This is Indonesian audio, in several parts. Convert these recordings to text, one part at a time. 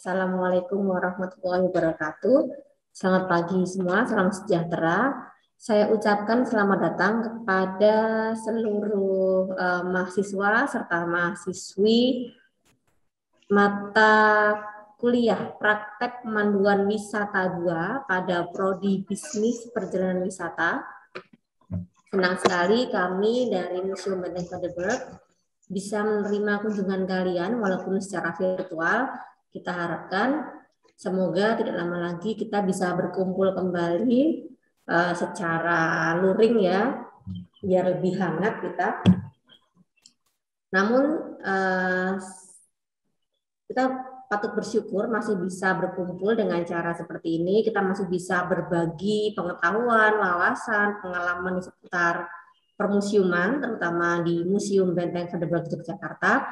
Assalamualaikum warahmatullahi wabarakatuh. Selamat pagi semua, salam sejahtera. Saya ucapkan selamat datang kepada seluruh mahasiswa serta mahasiswi mata kuliah Praktek Pemanduan Wisata 2 pada Prodi Bisnis Perjalanan Wisata. Senang sekali kami dari Museum Benteng Vaderburg bisa menerima kunjungan kalian walaupun secara virtual. Kita harapkan semoga tidak lama lagi kita bisa berkumpul kembali secara luring ya, biar lebih hangat kita. Namun kita patut bersyukur masih bisa berkumpul dengan cara seperti ini. Kita masih bisa berbagi pengetahuan, wawasan, pengalaman di seputar permusiuman, terutama di Museum Benteng Vaderburg Yogyakarta.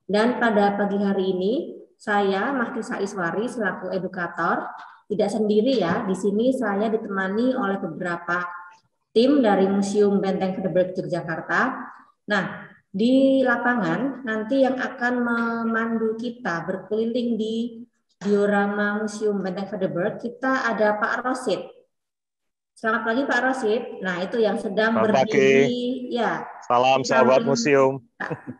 Dan pada pagi hari ini, saya Mahtisa Iswari selaku edukator, tidak sendiri ya. Di sini saya ditemani oleh beberapa tim dari Museum Benteng Vaderburg Yogyakarta. Nah, di lapangan nanti yang akan memandu kita berkeliling di diorama Museum Benteng Vaderburg, kita ada Pak Rosid. Selamat pagi Pak Rosid. Nah, itu yang sedang berdiri ya. Salam sahabat museum.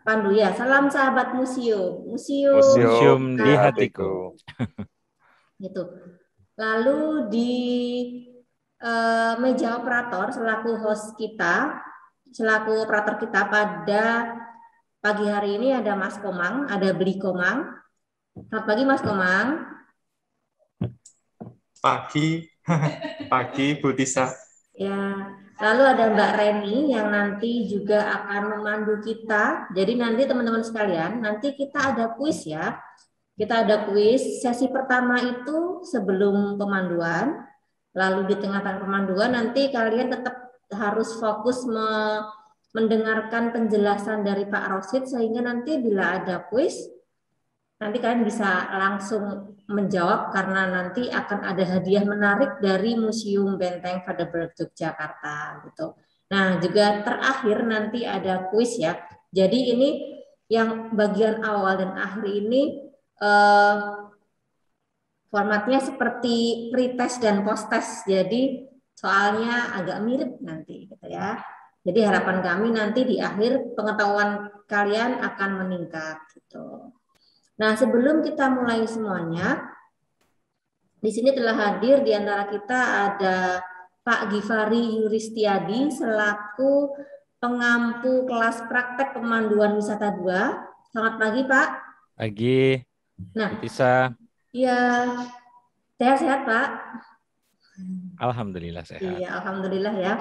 Pandu ya, salam sahabat museum. Museum di hatiku. Gitu. Lalu di meja operator selaku host kita, selaku operator kita pada pagi hari ini ada Mas Komang, ada Beli Komang. Selamat pagi Mas Komang. Pagi Bu Tisa. Ya, lalu ada Mbak Reni yang nanti juga akan memandu kita. Jadi nanti teman-teman sekalian, nanti kita ada kuis ya. Kita ada kuis. Sesi pertama itu sebelum pemanduan. Lalu di tengah-tengah pemanduan nanti kalian tetap harus fokus mendengarkan penjelasan dari Pak Rosid sehingga nanti bila ada kuis nanti kalian bisa langsung menjawab karena nanti akan ada hadiah menarik dari Museum Benteng Vaderburg Yogyakarta gitu. Nah, juga terakhir nanti ada kuis ya. Jadi ini yang bagian awal dan akhir ini formatnya seperti pretest dan posttest. Jadi soalnya agak mirip nanti gitu ya. Jadi harapan kami nanti di akhir pengetahuan kalian akan meningkat gitu. Nah, sebelum kita mulai semuanya, di sini telah hadir di antara kita ada Pak Givari Yuristiadi selaku pengampu kelas praktek pemanduan wisata 2. Selamat pagi, Pak. Pagi. Nah, Tisa. Iya, sehat-sehat Pak. Alhamdulillah sehat. Iya, alhamdulillah ya.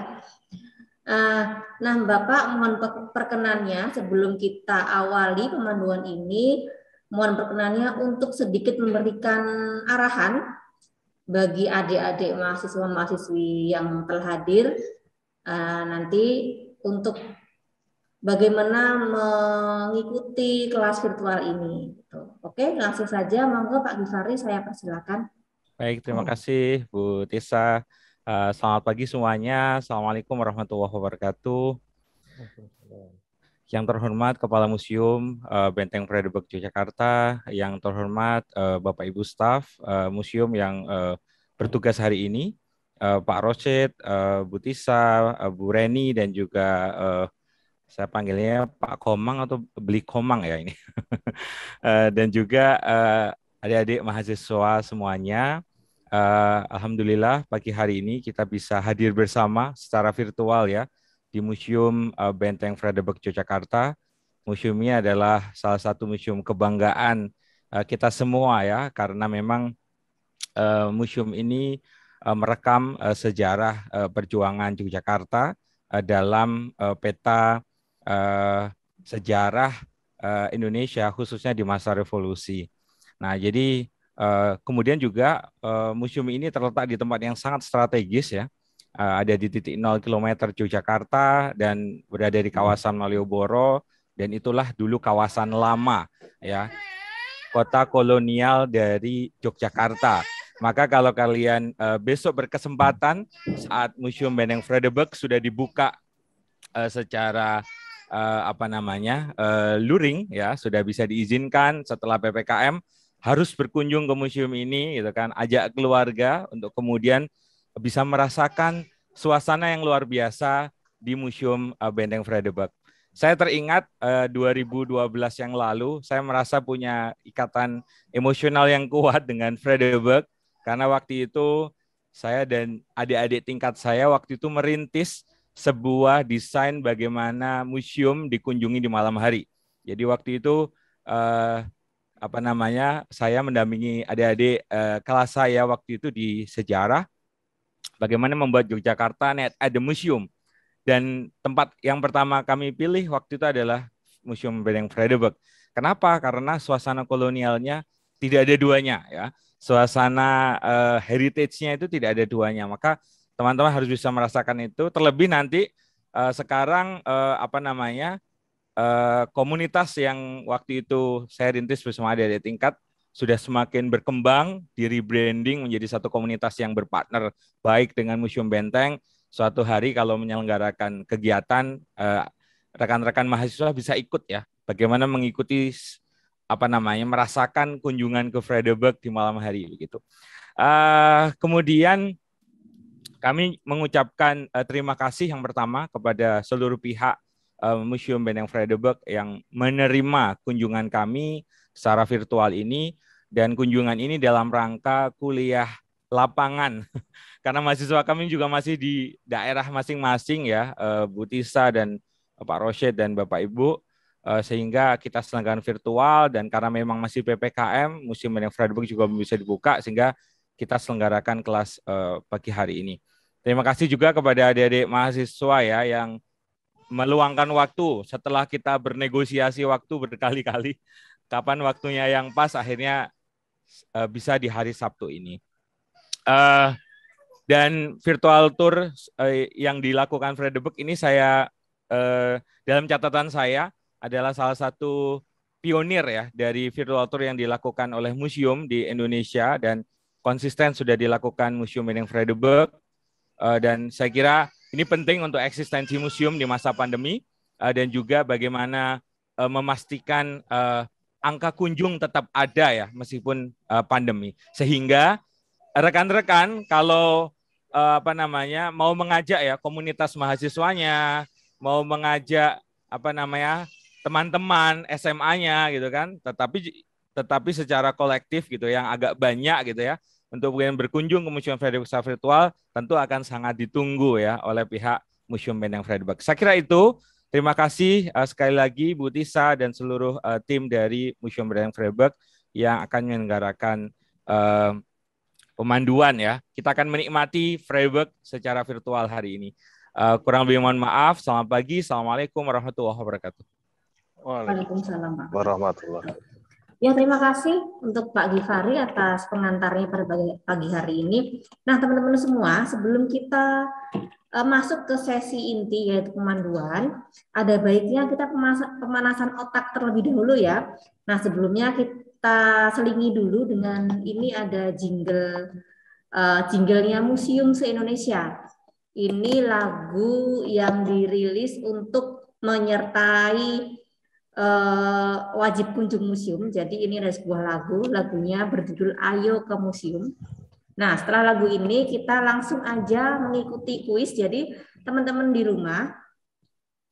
Nah, Bapak mohon perkenannya sebelum kita awali pemanduan ini, mohon perkenannya untuk sedikit memberikan arahan bagi adik-adik mahasiswa-mahasiswi yang telah hadir nanti untuk bagaimana mengikuti kelas virtual ini. Oke, langsung saja, monggo Pak Givari, saya persilakan. Baik, terima kasih Bu Tisa. Selamat pagi semuanya. Assalamualaikum warahmatullahi wabarakatuh. Yang terhormat Kepala Museum Benteng Vaderburg Yogyakarta, yang terhormat Bapak Ibu staf museum yang bertugas hari ini, Pak Rosid, Bu Tisa, Bu Reni, dan juga saya panggilnya Pak Komang atau Beli Komang ya ini. Dan juga adik-adik mahasiswa semuanya. Alhamdulillah pagi hari ini kita bisa hadir bersama secara virtual ya di Museum Benteng Vaderburg Yogyakarta. Museum ini adalah salah satu museum kebanggaan kita semua ya, karena memang museum ini merekam sejarah perjuangan Yogyakarta dalam peta sejarah Indonesia khususnya di masa revolusi. Nah, jadi kemudian juga museum ini terletak di tempat yang sangat strategis ya. Ada di titik 0 km Yogyakarta dan berada di kawasan Malioboro, dan itulah dulu kawasan lama ya, kota kolonial dari Yogyakarta. Maka kalau kalian besok berkesempatan saat Museum Benteng Vaderburg sudah dibuka secara luring ya, sudah bisa diizinkan setelah PPKM, harus berkunjung ke museum ini, gitu kan, ajak keluarga untuk kemudian bisa merasakan suasana yang luar biasa di Museum Benteng Vredenburg. Saya teringat 2012 yang lalu, saya merasa punya ikatan emosional yang kuat dengan Vredenburg, karena waktu itu saya dan adik-adik tingkat saya waktu itu merintis sebuah desain bagaimana museum dikunjungi di malam hari. Jadi waktu itu saya mendampingi adik-adik kelas saya waktu itu di sejarah, bagaimana membuat Yogyakarta at the Museum. Dan tempat yang pertama kami pilih waktu itu adalah Museum Benteng Vredenburg. Kenapa? Karena suasana kolonialnya tidak ada duanya, ya. Suasana heritage-nya itu tidak ada duanya. Maka teman-teman harus bisa merasakan itu. Terlebih nanti sekarang komunitas yang waktu itu saya rintis bersama adik-adik tingkat sudah semakin berkembang, di rebranding menjadi satu komunitas yang berpartner baik dengan Museum Benteng. Suatu hari kalau menyelenggarakan kegiatan, rekan-rekan mahasiswa bisa ikut, ya, bagaimana mengikuti merasakan kunjungan ke Vredenburg di malam hari begitu. Kemudian kami mengucapkan terima kasih yang pertama kepada seluruh pihak Museum Benteng Vredenburg yang menerima kunjungan kami secara virtual ini, dan kunjungan ini dalam rangka kuliah lapangan karena mahasiswa kami juga masih di daerah masing-masing, ya, Bu Tisa dan Pak Rosyid dan Bapak Ibu, sehingga kita selenggarakan virtual, dan karena memang masih PPKM, Museum Benteng Vredenburg juga bisa dibuka sehingga kita selenggarakan kelas pagi hari ini. Terima kasih juga kepada adik-adik mahasiswa, ya, yang meluangkan waktu setelah kita bernegosiasi waktu berkali-kali, kapan waktunya yang pas, akhirnya bisa di hari Sabtu ini. Dan virtual tour yang dilakukan Vredenburg ini saya dalam catatan saya adalah salah satu pionir, ya, dari virtual tour yang dilakukan oleh museum di Indonesia, dan konsisten sudah dilakukan Museum Benteng Vredenburg, dan saya kira ini penting untuk eksistensi museum di masa pandemi, dan juga bagaimana memastikan angka kunjung tetap ada, ya, meskipun pandemi. Sehingga rekan-rekan kalau mau mengajak, ya, komunitas mahasiswanya, mau mengajak teman-teman SMA-nya gitu kan, tetapi secara kolektif gitu, yang agak banyak gitu, ya, untuk berkunjung ke Museum Vredenburg secara virtual tentu akan sangat ditunggu, ya, oleh pihak Museum Benteng Vredenburg. Saya kira itu. Terima kasih sekali lagi Bu Tisa dan seluruh tim dari Museum Benteng Vredenburg yang akan menyelenggarakan pemanduan, ya. Kita akan menikmati Vredenburg secara virtual hari ini. Kurang lebih mohon maaf. Selamat pagi. Assalamualaikum warahmatullahi wabarakatuh. Waalaikumsalam warahmatullahi wabarakatuh. Ya, terima kasih untuk Pak Gifari atas pengantarnya pada pagi hari ini. Nah, teman-teman semua, sebelum kita masuk ke sesi inti yaitu pemanduan, ada baiknya kita pemanasan otak terlebih dahulu, ya. Nah, sebelumnya kita selingi dulu dengan ini ada jinglenya Museum se-Indonesia. Ini lagu yang dirilis untuk menyertai wajib kunjung museum. Jadi ini ada sebuah lagunya berjudul Ayo ke Museum. Nah, setelah lagu ini kita langsung aja mengikuti kuis. Jadi teman-teman di rumah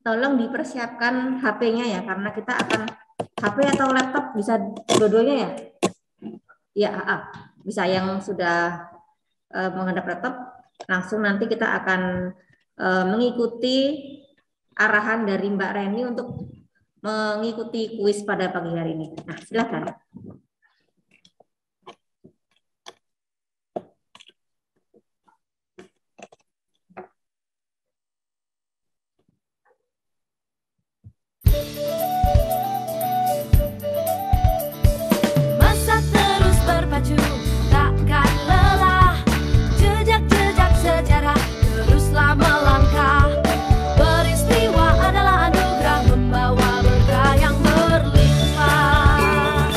tolong dipersiapkan HP-nya, ya, karena kita akan HP atau laptop bisa dua-duanya, ya. Ya, bisa yang sudah menghadap laptop, langsung nanti kita akan mengikuti arahan dari Mbak Reni untuk mengikuti kuis pada pagi hari ini. Nah, silakan. Masa terus berpacu, takkan lelah. Jejak-jejak sejarah teruslah melangkah. Peristiwa adalah anugerah membawa berkah yang berlimpah.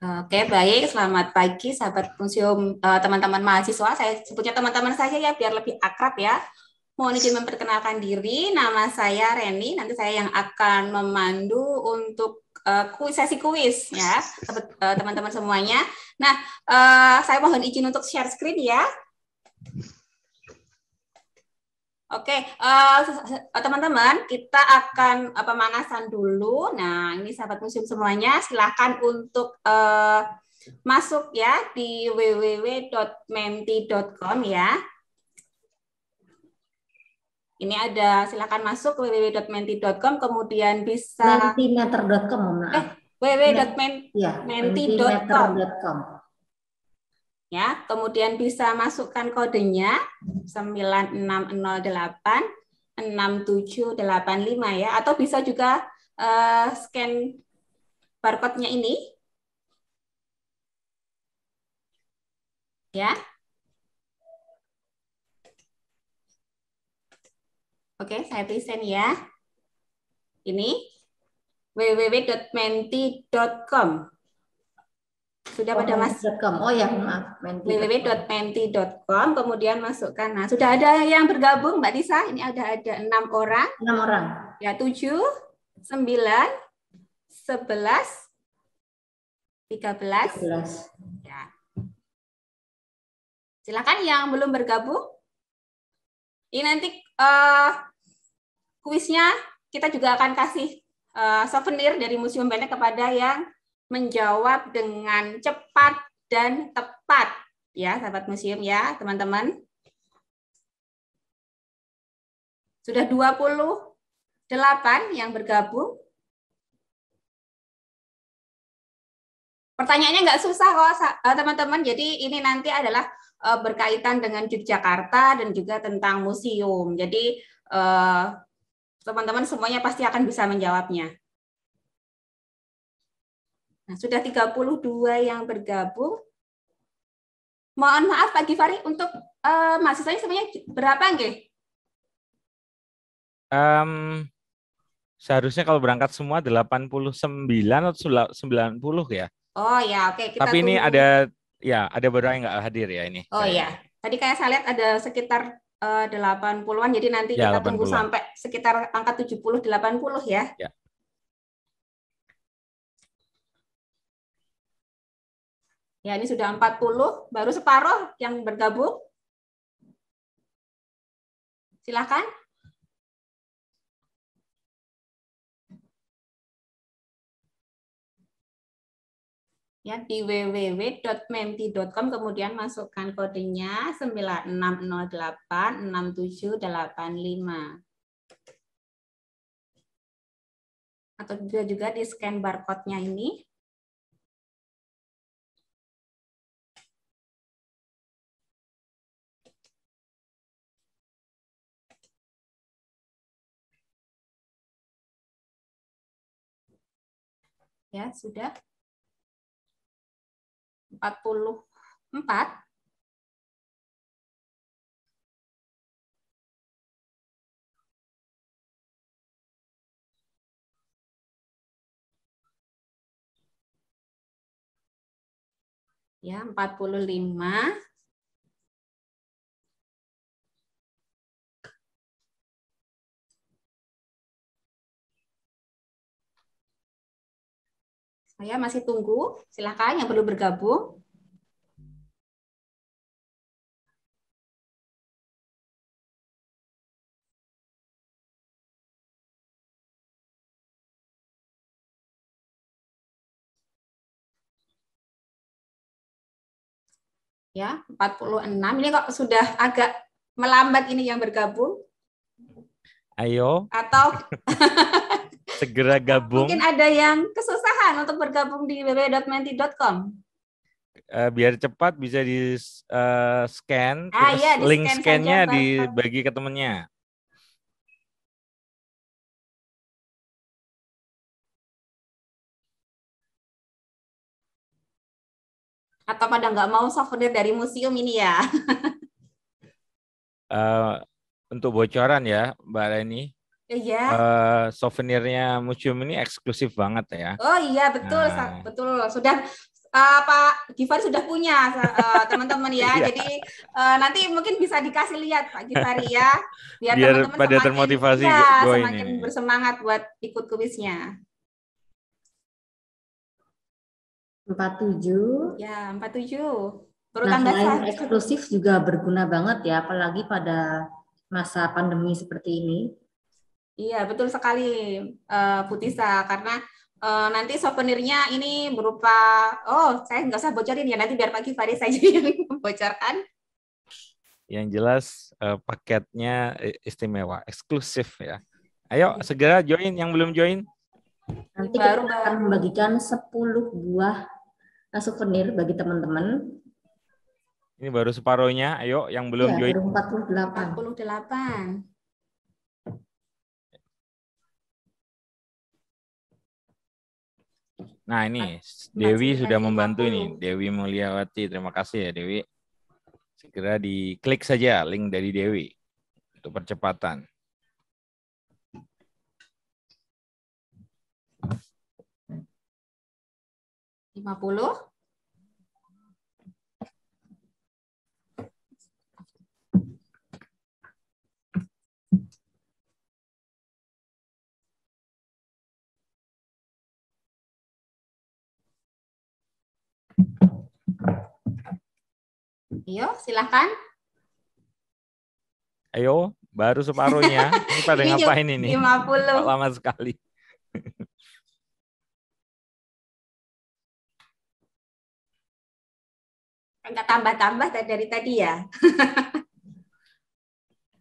Oke, baik. Selamat pagi, sahabat museum, teman-teman mahasiswa. Saya sebutnya teman-teman saja ya, biar lebih akrab ya. Mohon izin memperkenalkan diri. Nama saya Reni. Nanti saya yang akan memandu untuk sesi kuis ya, teman-teman semuanya. Nah, saya mohon izin untuk share screen ya. Oke, teman-teman, kita akan pemanasan dulu. Nah, ini sahabat museum semuanya, silakan untuk masuk ya di www.menti.com ya. Ini ada, silakan masuk www.menti.com, kemudian bisa Mentimeter.com, www.menti.com. Ya, kemudian bisa masukkan kodenya 9608 6785 ya, atau bisa juga scan barcode-nya ini. Ya. Oke, saya present ya. Ini www.menti.com. Sudah pada Mas? Oh ya, maaf. www.menti.com, kemudian masukkan. Nah, sudah ada yang bergabung, Mbak Disa. Ini ada 6 orang. 6 orang. Ya, 7, 9, 11, 13. Ya. Silakan yang belum bergabung. Ini nanti kuisnya kita juga akan kasih souvenir dari Museum Benteng kepada yang menjawab dengan cepat dan tepat ya, sahabat museum ya, teman-teman. Sudah 28 yang bergabung. Pertanyaannya nggak susah kok, teman-teman. Jadi ini nanti adalah berkaitan dengan Yogyakarta dan juga tentang museum. Jadi teman-teman semuanya pasti akan bisa menjawabnya. Nah, sudah 32 yang bergabung. Mohon maaf Pak Givari, untuk mahasiswanya semuanya berapa nggih? Seharusnya kalau berangkat semua 89 atau 90 ya. Oh ya, oke. Kita Tapi tunggu. ini ada beberapa yang nggak hadir ya ini. Oh ya, tadi kayak saya lihat ada sekitar 80-an, jadi nanti ya, kita tunggu 80-an. sampai sekitar angka 70-80 ya. Ya. Ya, ini sudah 40, baru separuh yang bergabung. Silakan. Ya, di www.menti.com, kemudian masukkan kodenya 9608 6785. Atau juga di scan barcode-nya ini. Ya, sudah 44. Ya, 45. Saya masih tunggu, silakan yang perlu bergabung. Ya, 46. Ini kok sudah agak melambat ini yang bergabung. Ayo. Atau segera gabung. Mungkin ada yang kesusahan untuk bergabung di www.menti.com. Biar cepat bisa di scan, terus ya, link di-scan scan-nya saja, dibagi ke temennya. Atau pada nggak mau souvenir dari museum ini ya? Untuk bocoran ya, Mbak Reni. Iya. Souvenirnya museum ini eksklusif banget ya. Oh iya, betul, betul. Sudah Pak Givari sudah punya teman-teman ya. Iya. Jadi nanti mungkin bisa dikasih lihat Pak Givari ya, biar Biar teman-teman pada semakin termotivasi ya, join semakin ini. bersemangat buat ikut kuisnya. 47. Ya, 47. Perlu Nah, tambah selain satu. eksklusif juga berguna banget ya, apalagi pada masa pandemi seperti ini. Iya, betul sekali, Bu Tisa. Karena nanti souvenirnya ini berupa, saya nggak usah bocorin ya, nanti biar Pak Givari saja yang membocorkan. Yang jelas paketnya istimewa, eksklusif ya. Ayo segera join yang belum join. Nanti kita akan membagikan 10 buah souvenir bagi teman-teman. Ini baru separohnya. Ayo yang belum Ya, join. baru 48. 48. Nah ini Masih Dewi sudah dari membantu 50. nih. Dewi Mulyawati, terima kasih ya Dewi. Segera diklik saja link dari Dewi untuk percepatan. $50. Ayo, silakan. Ayo, baru separuhnya. Ini pada Ini ngapain ini? 50. Kok lama sekali. Enggak tambah-tambah dari tadi ya.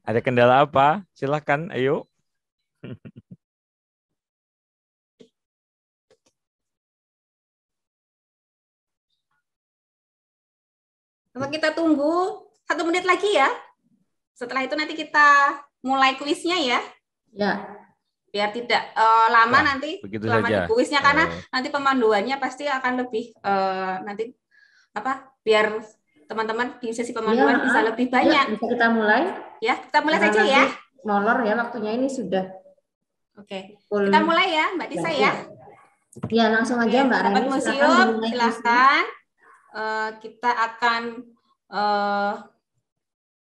Ada kendala apa? Silahkan, ayo. Coba kita tunggu 1 menit lagi ya. Setelah itu nanti kita mulai kuisnya ya. Ya, Biar tidak lama Wah, nanti begitu selama di saja. kuisnya, karena nanti pemanduannya pasti akan lebih nanti biar teman-teman di sesi pemanduan bisa lebih ya, banyak. bisa kita mulai. Ya, kita mulai Karena saja ya. nanti molor ya, waktunya ini sudah. Oke. full. Kita mulai ya, Mbak Tisa ya. Ya, langsung aja Oke, Mbak Sahabat Reni, museum, silakan dimulai kuisnya. silakan. Kita akan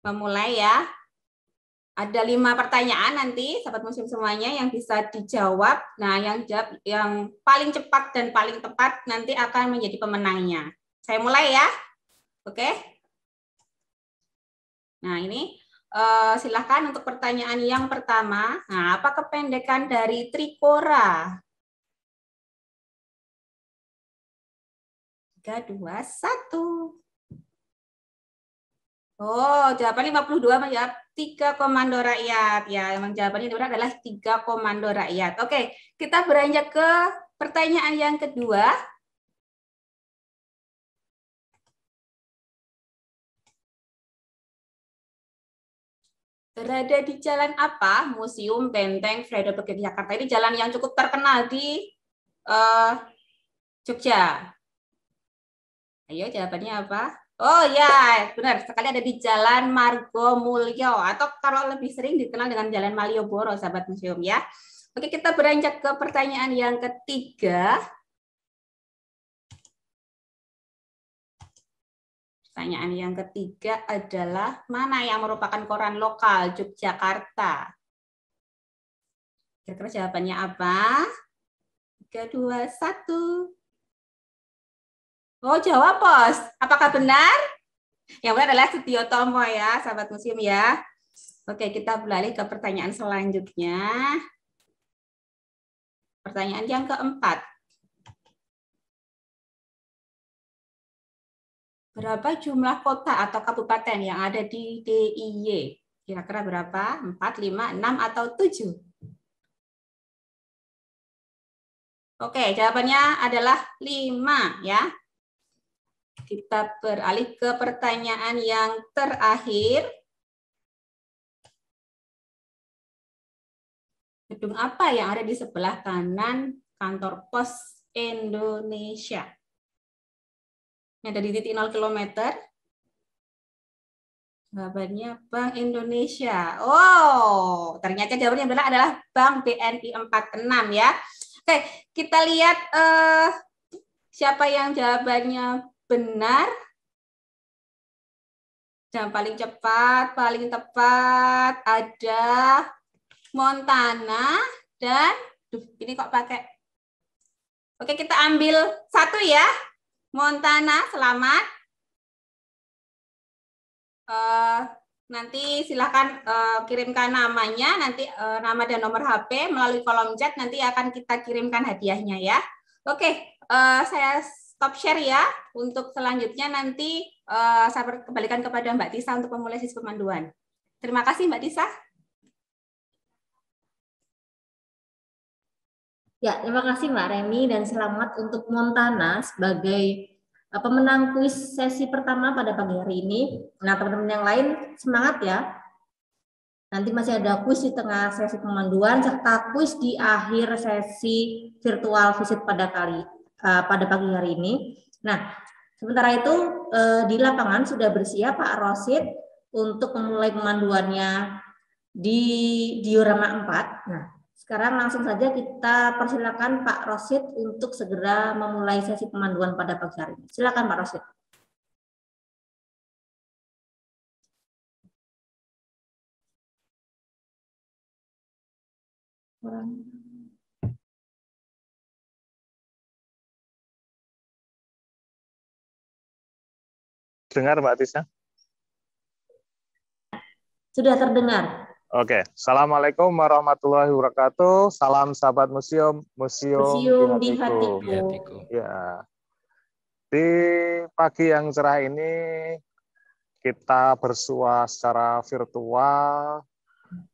memulai ya. Ada 5 pertanyaan nanti, sahabat museum semuanya yang bisa dijawab. Nah, yang paling cepat dan paling tepat nanti akan menjadi pemenangnya. Saya mulai ya. Oke. Nah, ini silakan untuk pertanyaan yang pertama. Nah, apa kependekan dari Trikora? 3, 2, 1. Oh, jawaban 52 menjawab 3 komando rakyat. Ya, memang jawabannya adalah 3 komando rakyat. Oke, kita beranjak ke pertanyaan yang kedua. Berada di jalan apa Museum Benteng Frederick Jakarta? Ini jalan yang cukup terkenal di Jogja. Ayo, jawabannya apa? Oh ya, benar sekali, ada di Jalan Margomulyo, atau kalau lebih sering dikenal dengan Jalan Malioboro, sahabat museum ya. Oke, kita beranjak ke pertanyaan yang ketiga. Pertanyaan yang ketiga adalah mana yang merupakan koran lokal Yogyakarta? Kira-kira jawabannya apa? 3, 2, 1. Oh, jawab Pos. Apakah benar? Yang benar adalah Setiotomo ya, sahabat museum ya. Oke, kita beralih ke pertanyaan selanjutnya. Pertanyaan yang keempat. Berapa jumlah kota atau kabupaten yang ada di DIY? Kira-kira berapa? 4, 5, 6, atau 7? Oke, jawabannya adalah 5 ya. Kita beralih ke pertanyaan yang terakhir. Gedung apa yang ada di sebelah kanan kantor pos Indonesia? Yang ada di titik 0 km. Jawabannya Bank Indonesia. Oh, ternyata jawabannya adalah Bank BNI 46 ya. Oke, kita lihat Siapa yang jawabannya benar? Dan paling cepat, paling tepat ada Montana dan ini kok pakai. Oke, kita ambil satu ya. Montana, selamat. Nanti silahkan kirimkan namanya, nanti nama dan nomor HP melalui kolom chat, nanti akan kita kirimkan hadiahnya ya. Oke, saya stop share ya. Untuk selanjutnya nanti saya kembalikan kepada Mbak Tisa untuk memulai sesi pemanduan. Terima kasih Mbak Tisa. Ya, terima kasih Mbak Reni dan selamat untuk Montana sebagai pemenang kuis sesi pertama pada pagi hari ini. Nah, teman-teman yang lain semangat ya. Nanti masih ada kuis di tengah sesi pemanduan serta kuis di akhir sesi virtual visit pada pagi hari ini. Nah, sementara itu di lapangan sudah bersiap Pak Rosid untuk memulai pemanduannya di diorama 4. Nah, sekarang langsung saja kita persilakan Pak Rosid untuk segera memulai sesi pemanduan pada pagi hari ini. Silakan Pak Rosid. Dengar Mbak Tisa? Sudah terdengar. Oke, Assalamualaikum warahmatullahi wabarakatuh. Salam sahabat museum, Museum di hatiku. Ya, di pagi yang cerah ini kita bersua secara virtual,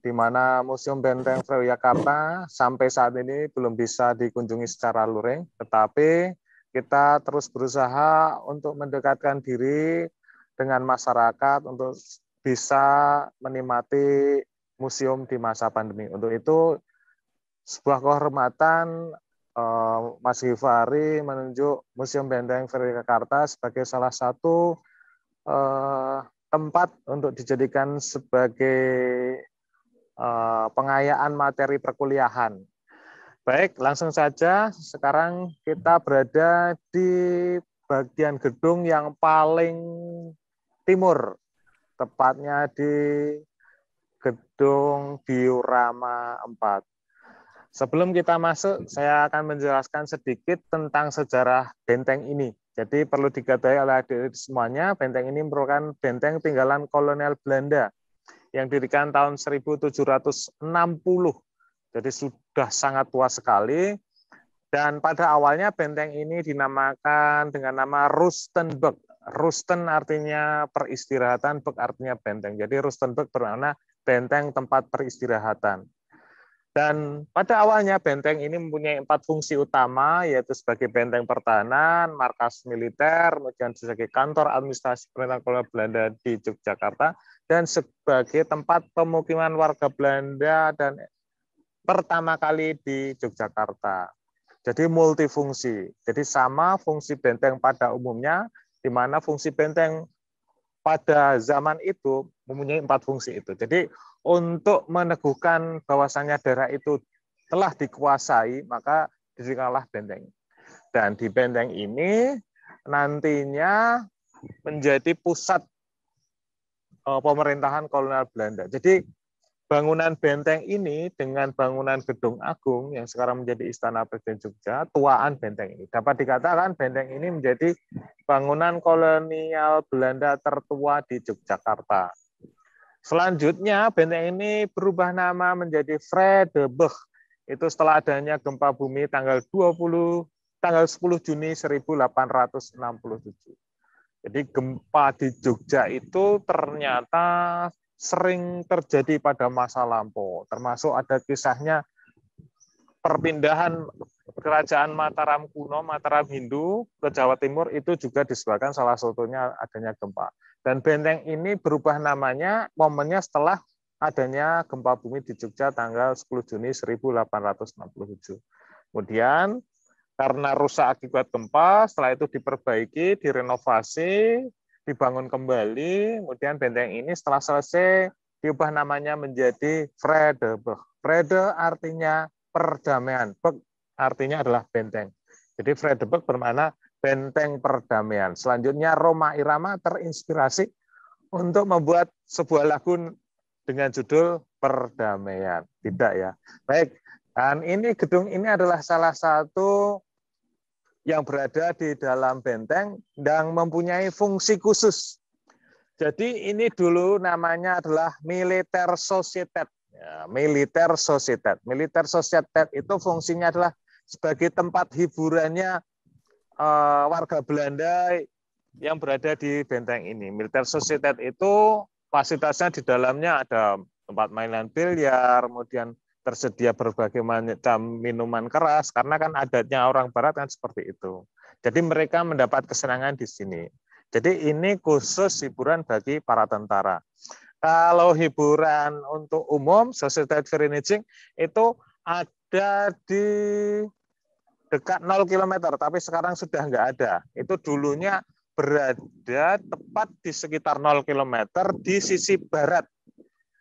di mana Museum Benteng Yogyakarta sampai saat ini belum bisa dikunjungi secara luring, tetapi kita terus berusaha untuk mendekatkan diri dengan masyarakat untuk bisa menikmati museum di masa pandemi. Untuk itu, sebuah kehormatan Mas Givari menunjuk Museum Benteng Yogyakarta sebagai salah satu tempat untuk dijadikan sebagai pengayaan materi perkuliahan. Baik, langsung saja. Sekarang kita berada di bagian gedung yang paling timur, tepatnya di gedung diorama 4. Sebelum kita masuk, saya akan menjelaskan sedikit tentang sejarah benteng ini. Jadi perlu diketahui oleh adik-adik semuanya, benteng ini merupakan benteng tinggalan kolonial Belanda yang didirikan tahun 1760. Jadi sudah sangat tua sekali. Dan pada awalnya benteng ini dinamakan dengan nama Rustenburg. Rusten artinya peristirahatan, Burg artinya benteng. Jadi Rustenburg bermakna benteng tempat peristirahatan. Dan pada awalnya benteng ini mempunyai 4 fungsi utama, yaitu sebagai benteng pertahanan, markas militer, kemudian sebagai kantor administrasi pemerintahan kolonial Belanda di Yogyakarta, dan sebagai tempat pemukiman warga Belanda dan pertama kali di Yogyakarta. Jadi multifungsi. Jadi sama fungsi benteng pada umumnya, di mana fungsi benteng pada zaman itu mempunyai 4 fungsi itu. Jadi untuk meneguhkan bahwasannya daerah itu telah dikuasai, maka didirikanlah benteng. Dan di benteng ini nantinya menjadi pusat pemerintahan kolonial Belanda. Jadi bangunan benteng ini dengan bangunan Gedung Agung yang sekarang menjadi Istana Presiden Jogja, tuaan benteng ini. Dapat dikatakan benteng ini menjadi bangunan kolonial Belanda tertua di Yogyakarta. Selanjutnya benteng ini berubah nama menjadi Vredeburg. Itu setelah adanya gempa bumi tanggal 10 Juni 1867. Jadi gempa di Jogja itu ternyata sering terjadi pada masa lampau, termasuk ada kisahnya perpindahan kerajaan Mataram kuno, Mataram Hindu ke Jawa Timur, itu juga disebabkan salah satunya adanya gempa. Dan benteng ini berubah namanya momennya setelah adanya gempa bumi di Jogja tanggal 10 Juni 1867. Kemudian karena rusak akibat gempa, setelah itu diperbaiki, direnovasi, dibangun kembali, kemudian benteng ini setelah selesai diubah namanya menjadi Vredeburg. Vrede artinya perdamaian, Burg artinya adalah benteng. Jadi Vredeburg bermakna benteng perdamaian. Selanjutnya Rhoma Irama terinspirasi untuk membuat sebuah lagu dengan judul Perdamaian. Tidak ya. Baik, dan ini gedung ini adalah salah satu yang berada di dalam benteng dan mempunyai fungsi khusus. Jadi ini dulu namanya adalah Militer Societat. Ya, Militer Societat. Militer Societat itu fungsinya adalah sebagai tempat hiburannya warga Belanda yang berada di benteng ini. Militer Societat itu fasilitasnya di dalamnya ada tempat mainan biliar, kemudian tersedia berbagai macam minuman keras, karena kan adatnya orang Barat kan seperti itu. Jadi mereka mendapat kesenangan di sini. Jadi ini khusus hiburan bagi para tentara. Kalau hiburan untuk umum, Societat Vereniging itu ada di dekat 0 km, tapi sekarang sudah nggak ada. Itu dulunya berada tepat di sekitar 0 km di sisi barat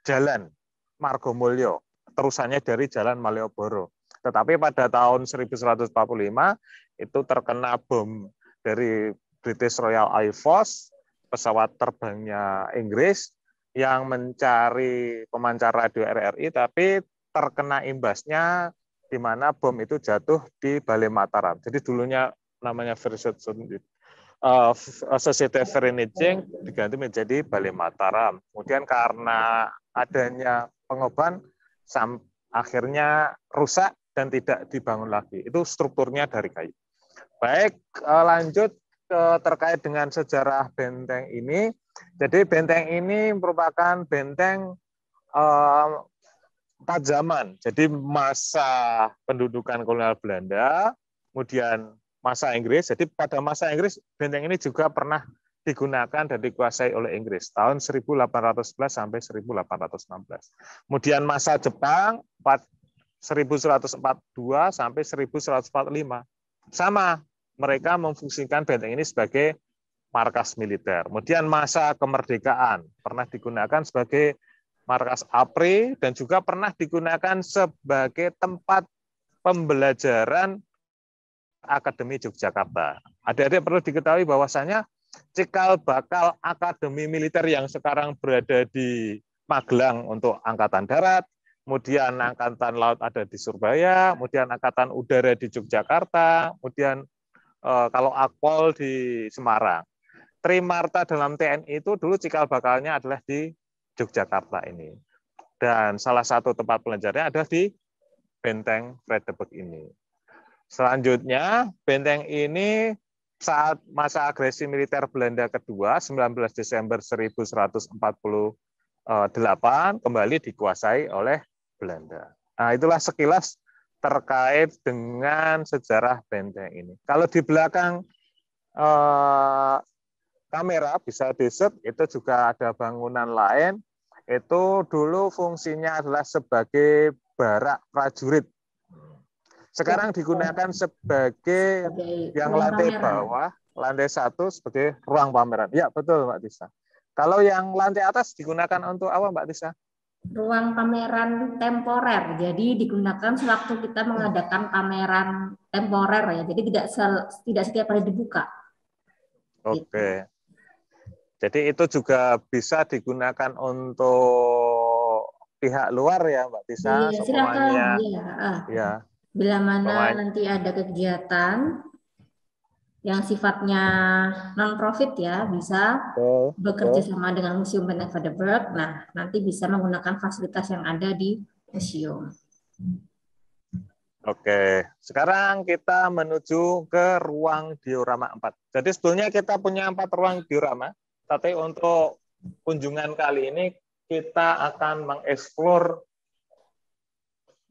Jalan Margomulyo, terusannya dari Jalan Malioboro. Tetapi pada tahun 1145 itu terkena bom dari British Royal Air Force, pesawat terbangnya Inggris yang mencari pemancar radio RRI, tapi terkena imbasnya di mana bom itu jatuh di Balai Mataram. Jadi dulunya namanya Société Vereniging diganti menjadi Balai Mataram. Kemudian karena adanya pengoban, akhirnya rusak dan tidak dibangun lagi. Itu strukturnya dari kayu. Baik, lanjut terkait dengan sejarah benteng ini. Jadi benteng ini merupakan benteng 4 zaman. Jadi masa pendudukan kolonial Belanda, kemudian masa Inggris. Jadi pada masa Inggris benteng ini juga pernah digunakan dan dikuasai oleh Inggris tahun 1811 sampai 1816. Kemudian masa Jepang 1142 sampai 1145. Sama, mereka memfungsikan benteng ini sebagai markas militer. Kemudian masa kemerdekaan pernah digunakan sebagai markas APRI dan juga pernah digunakan sebagai tempat pembelajaran Akademi Yogyakarta. Adik-adik perlu diketahui bahwasanya cikal bakal Akademi Militer yang sekarang berada di Magelang untuk Angkatan Darat, kemudian Angkatan Laut ada di Surabaya, kemudian Angkatan Udara di Yogyakarta, kemudian kalau Akpol di Semarang. Trimarta dalam TNI itu dulu cikal bakalnya adalah di Yogyakarta ini. Dan salah satu tempat pelajarannya adalah di Benteng Vredenburg ini. Selanjutnya, benteng ini saat masa agresi militer Belanda kedua, 19 Desember 1148, kembali dikuasai oleh Belanda. Nah, itulah sekilas terkait dengan sejarah benteng ini. Kalau di belakang kamera bisa di-shoot, itu juga ada bangunan lain. Itu dulu fungsinya adalah sebagai barak prajurit. Sekarang digunakan sebagai yang lantai bawah, lantai 1 sebagai ruang pameran. Ya, betul Mbak Tisa. Kalau yang lantai atas digunakan untuk apa Mbak Tisa? Ruang pameran temporer. Jadi digunakan sewaktu kita mengadakan pameran temporer ya. Jadi tidak setiap hari dibuka. Oke. Jadi itu juga bisa digunakan untuk pihak luar ya Mbak Tisa. Iya, silakan. Ya. Bila mana nanti ada kegiatan yang sifatnya non-profit ya, bisa bekerja sama dengan Museum Benteng Vredenburg. Nah, nanti bisa menggunakan fasilitas yang ada di museum. Oke, sekarang kita menuju ke ruang diorama 4. Jadi sebetulnya kita punya 4 ruang diorama, tapi untuk kunjungan kali ini kita akan mengeksplor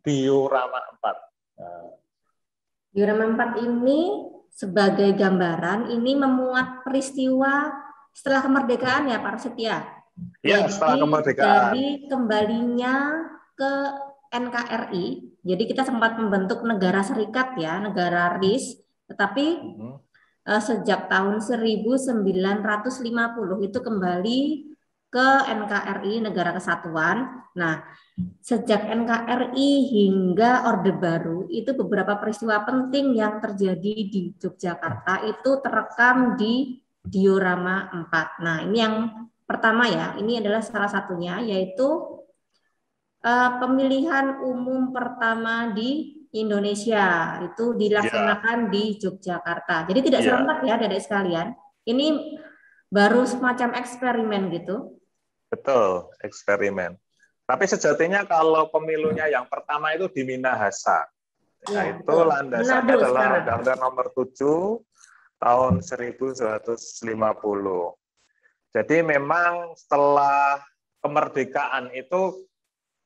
diorama 4. Diorama 4 ini sebagai gambaran ini memuat peristiwa setelah kemerdekaan ya Pak Setia. Iya, setelah kemerdekaan. Dari kembalinya ke NKRI, jadi kita sempat membentuk negara serikat ya, negara RIS, tetapi sejak tahun 1950 itu kembali ke NKRI Negara Kesatuan. Nah, sejak NKRI hingga Orde Baru itu beberapa peristiwa penting yang terjadi di Yogyakarta itu terekam di diorama 4. Nah, ini yang pertama ya, ini adalah salah satunya yaitu pemilihan umum pertama di Indonesia itu dilaksanakan di Yogyakarta. Jadi tidak serentak ya adik-adik sekalian. Ini baru semacam eksperimen gitu. Betul, eksperimen. Tapi sejatinya kalau pemilunya yang pertama itu di Minahasa. Ya, itu landasannya Manado adalah sekarang. Undang-Undang Nomor 7 tahun 1950. Jadi memang setelah kemerdekaan itu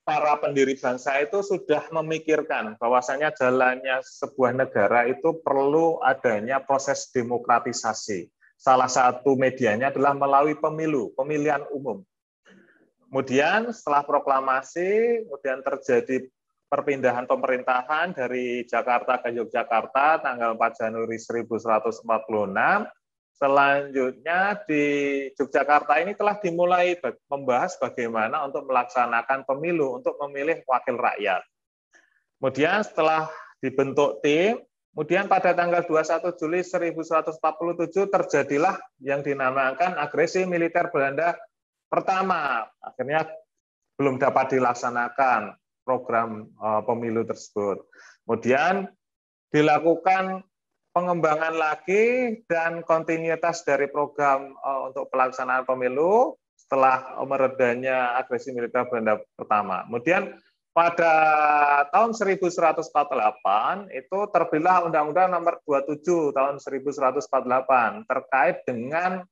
para pendiri bangsa itu sudah memikirkan bahwasanya jalannya sebuah negara itu perlu adanya proses demokratisasi. Salah satu medianya adalah melalui pemilu, pemilihan umum. Kemudian setelah proklamasi, kemudian terjadi perpindahan pemerintahan dari Jakarta ke Yogyakarta tanggal 4 Januari 1146. Selanjutnya di Yogyakarta ini telah dimulai membahas bagaimana untuk melaksanakan pemilu untuk memilih wakil rakyat. Kemudian setelah dibentuk tim, kemudian pada tanggal 21 Juli 1147 terjadilah yang dinamakan agresi militer Belanda pertama. Akhirnya belum dapat dilaksanakan program pemilu tersebut. Kemudian dilakukan pengembangan lagi dan kontinuitas dari program untuk pelaksanaan pemilu setelah meredanya agresi militer Belanda pertama. Kemudian pada tahun 1148 itu terbitlah Undang-Undang Nomor 27 tahun 1148 terkait dengan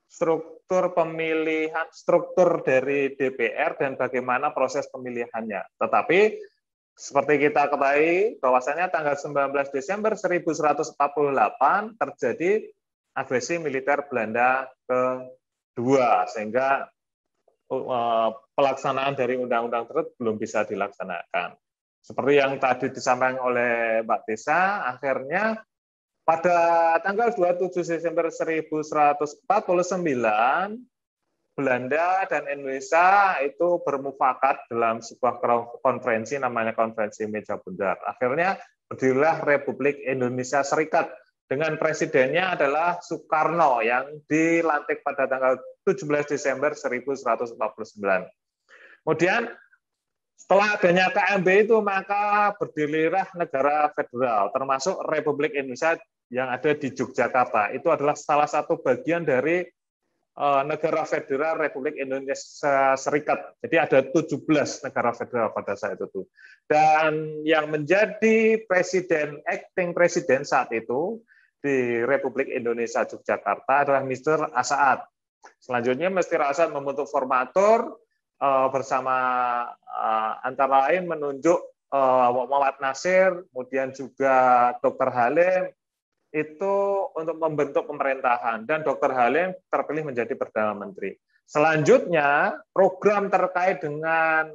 struktur pemilihan, struktur dari DPR dan bagaimana proses pemilihannya. Tetapi seperti kita ketahui bahwasanya tanggal 19 Desember 1148 terjadi agresi militer Belanda kedua sehingga pelaksanaan dari undang-undang tersebut belum bisa dilaksanakan. Seperti yang tadi disampaikan oleh Mbak Tessa, akhirnya pada tanggal 27 Desember 1149 Belanda dan Indonesia itu bermufakat dalam sebuah konferensi namanya Konferensi Meja Bundar. Akhirnya berdirilah Republik Indonesia Serikat dengan presidennya adalah Soekarno yang dilantik pada tanggal 17 Desember 1149. Kemudian setelah adanya KMB itu maka berdirilah negara federal termasuk Republik Indonesia yang ada di Yogyakarta. Itu adalah salah satu bagian dari negara federal Republik Indonesia Serikat. Jadi ada 17 negara federal pada saat itu. Dan yang menjadi presiden, acting presiden saat itu di Republik Indonesia Yogyakarta adalah Mr. Asaad. Selanjutnya Mr. Asaad membentuk formatur bersama antara lain menunjuk Muhammad Nasir, kemudian juga Dr. Halim, itu untuk membentuk pemerintahan dan Dr. Halim terpilih menjadi Perdana Menteri. Selanjutnya, program terkait dengan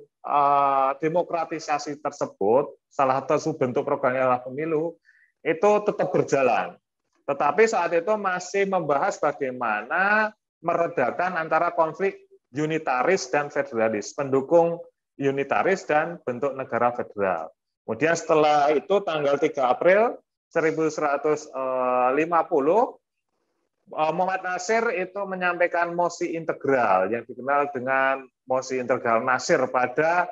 demokratisasi tersebut, salah satu bentuk programnya adalah pemilu, itu tetap berjalan. Tetapi saat itu masih membahas bagaimana meredakan antara konflik unitaris dan federalis, pendukung unitaris dan bentuk negara federal. Kemudian setelah itu tanggal 3 April 1150, Muhammad Nasir itu menyampaikan mosi integral yang dikenal dengan mosi integral Nasir pada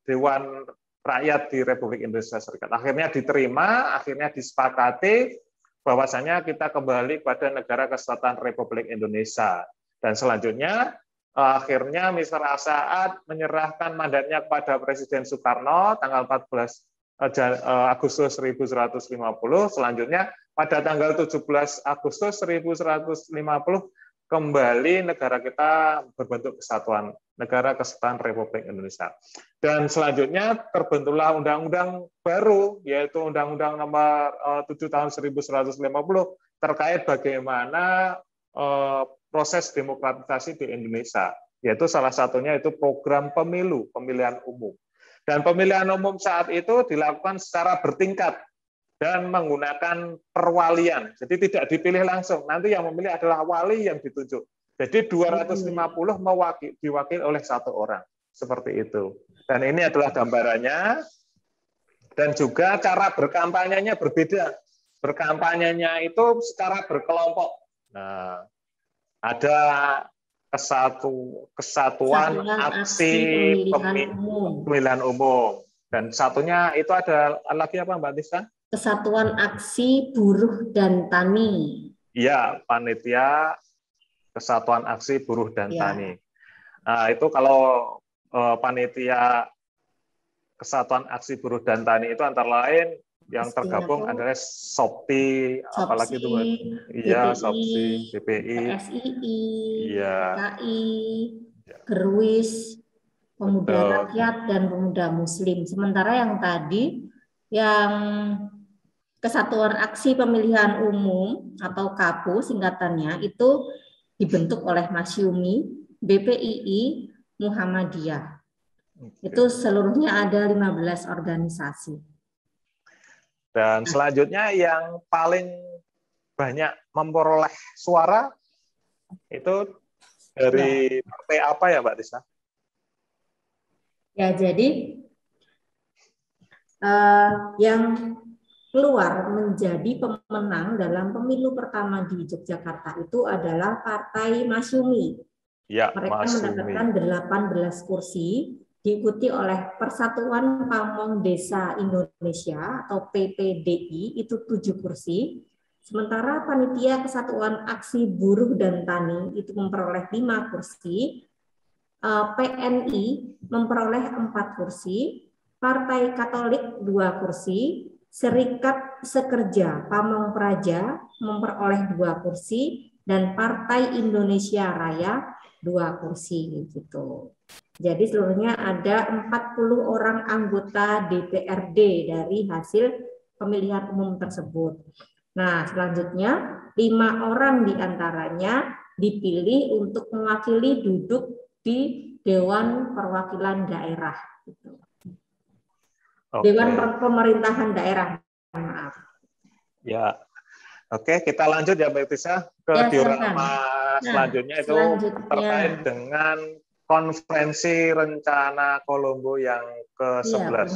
Dewan Rakyat di Republik Indonesia Serikat. Akhirnya diterima, akhirnya disepakati bahwasanya kita kembali pada negara kesatuan Republik Indonesia. Dan selanjutnya akhirnya Mr. Asaad menyerahkan mandatnya kepada Presiden Soekarno tanggal 14 Agustus 1150. Selanjutnya pada tanggal 17 Agustus 1150 kembali negara kita berbentuk kesatuan, negara kesatuan Republik Indonesia. Dan selanjutnya terbentuklah undang-undang baru, yaitu Undang-Undang Nomor 7 tahun 1150 terkait bagaimana proses demokratisasi di Indonesia, yaitu salah satunya itu program pemilu, pemilihan umum. Dan pemilihan umum saat itu dilakukan secara bertingkat. dan menggunakan perwalian. Jadi tidak dipilih langsung. Nanti yang memilih adalah wali yang ditunjuk. Jadi 250 diwakili oleh 1 orang. Seperti itu. Dan ini adalah gambarannya. Dan juga cara berkampanyenya berbeda. Berkampanyenya itu secara berkelompok. Nah, ada kesatuan aksi pemilihan umum. Dan satunya itu ada lagi apa Mbak Tisa? Kesatuan Aksi Buruh dan Tani. Iya, panitia Kesatuan Aksi Buruh dan Ya. Tani. Nah, itu kalau panitia Kesatuan Aksi Buruh dan Tani itu antara lain yang tergabung adalah SOPTI, apalagi itu iya, SOPTI, BPI, PSII, iya, PKI, Gerwis, Pemuda Rakyat dan Pemuda Muslim. Sementara yang tadi yang Kesatuan Aksi Pemilihan Umum atau KAPU singkatannya itu dibentuk oleh Masyumi, BPII, Muhammadiyah. Itu seluruhnya ada 15 organisasi. Dan selanjutnya yang paling banyak memperoleh suara itu dari partai apa ya Mbak Tisa? Ya, jadi yang keluar menjadi pemenang dalam pemilu pertama di Yogyakarta itu adalah Partai Masyumi. Ya, mereka Masyumi mendapatkan 18 kursi, diikuti oleh Persatuan Pamong Desa Indonesia atau PPDI itu 7 kursi. Sementara Panitia Kesatuan Aksi Buruh dan Tani itu memperoleh 5 kursi. PNI memperoleh 4 kursi, Partai Katolik 2 kursi, Serikat Sekerja Pamong Praja memperoleh 2 kursi, dan Partai Indonesia Raya 2 kursi gitu. Jadi seluruhnya ada 40 orang anggota DPRD dari hasil pemilihan umum tersebut. Nah, selanjutnya 5 orang diantaranya dipilih untuk mewakili duduk di Dewan Perwakilan Daerah. Dewan Pemerintahan Daerah. Maaf. Ya, oke, kita lanjut ya Mbak Tisa ke diorama selanjutnya itu terkait dengan konferensi rencana Kolombo yang ke-11.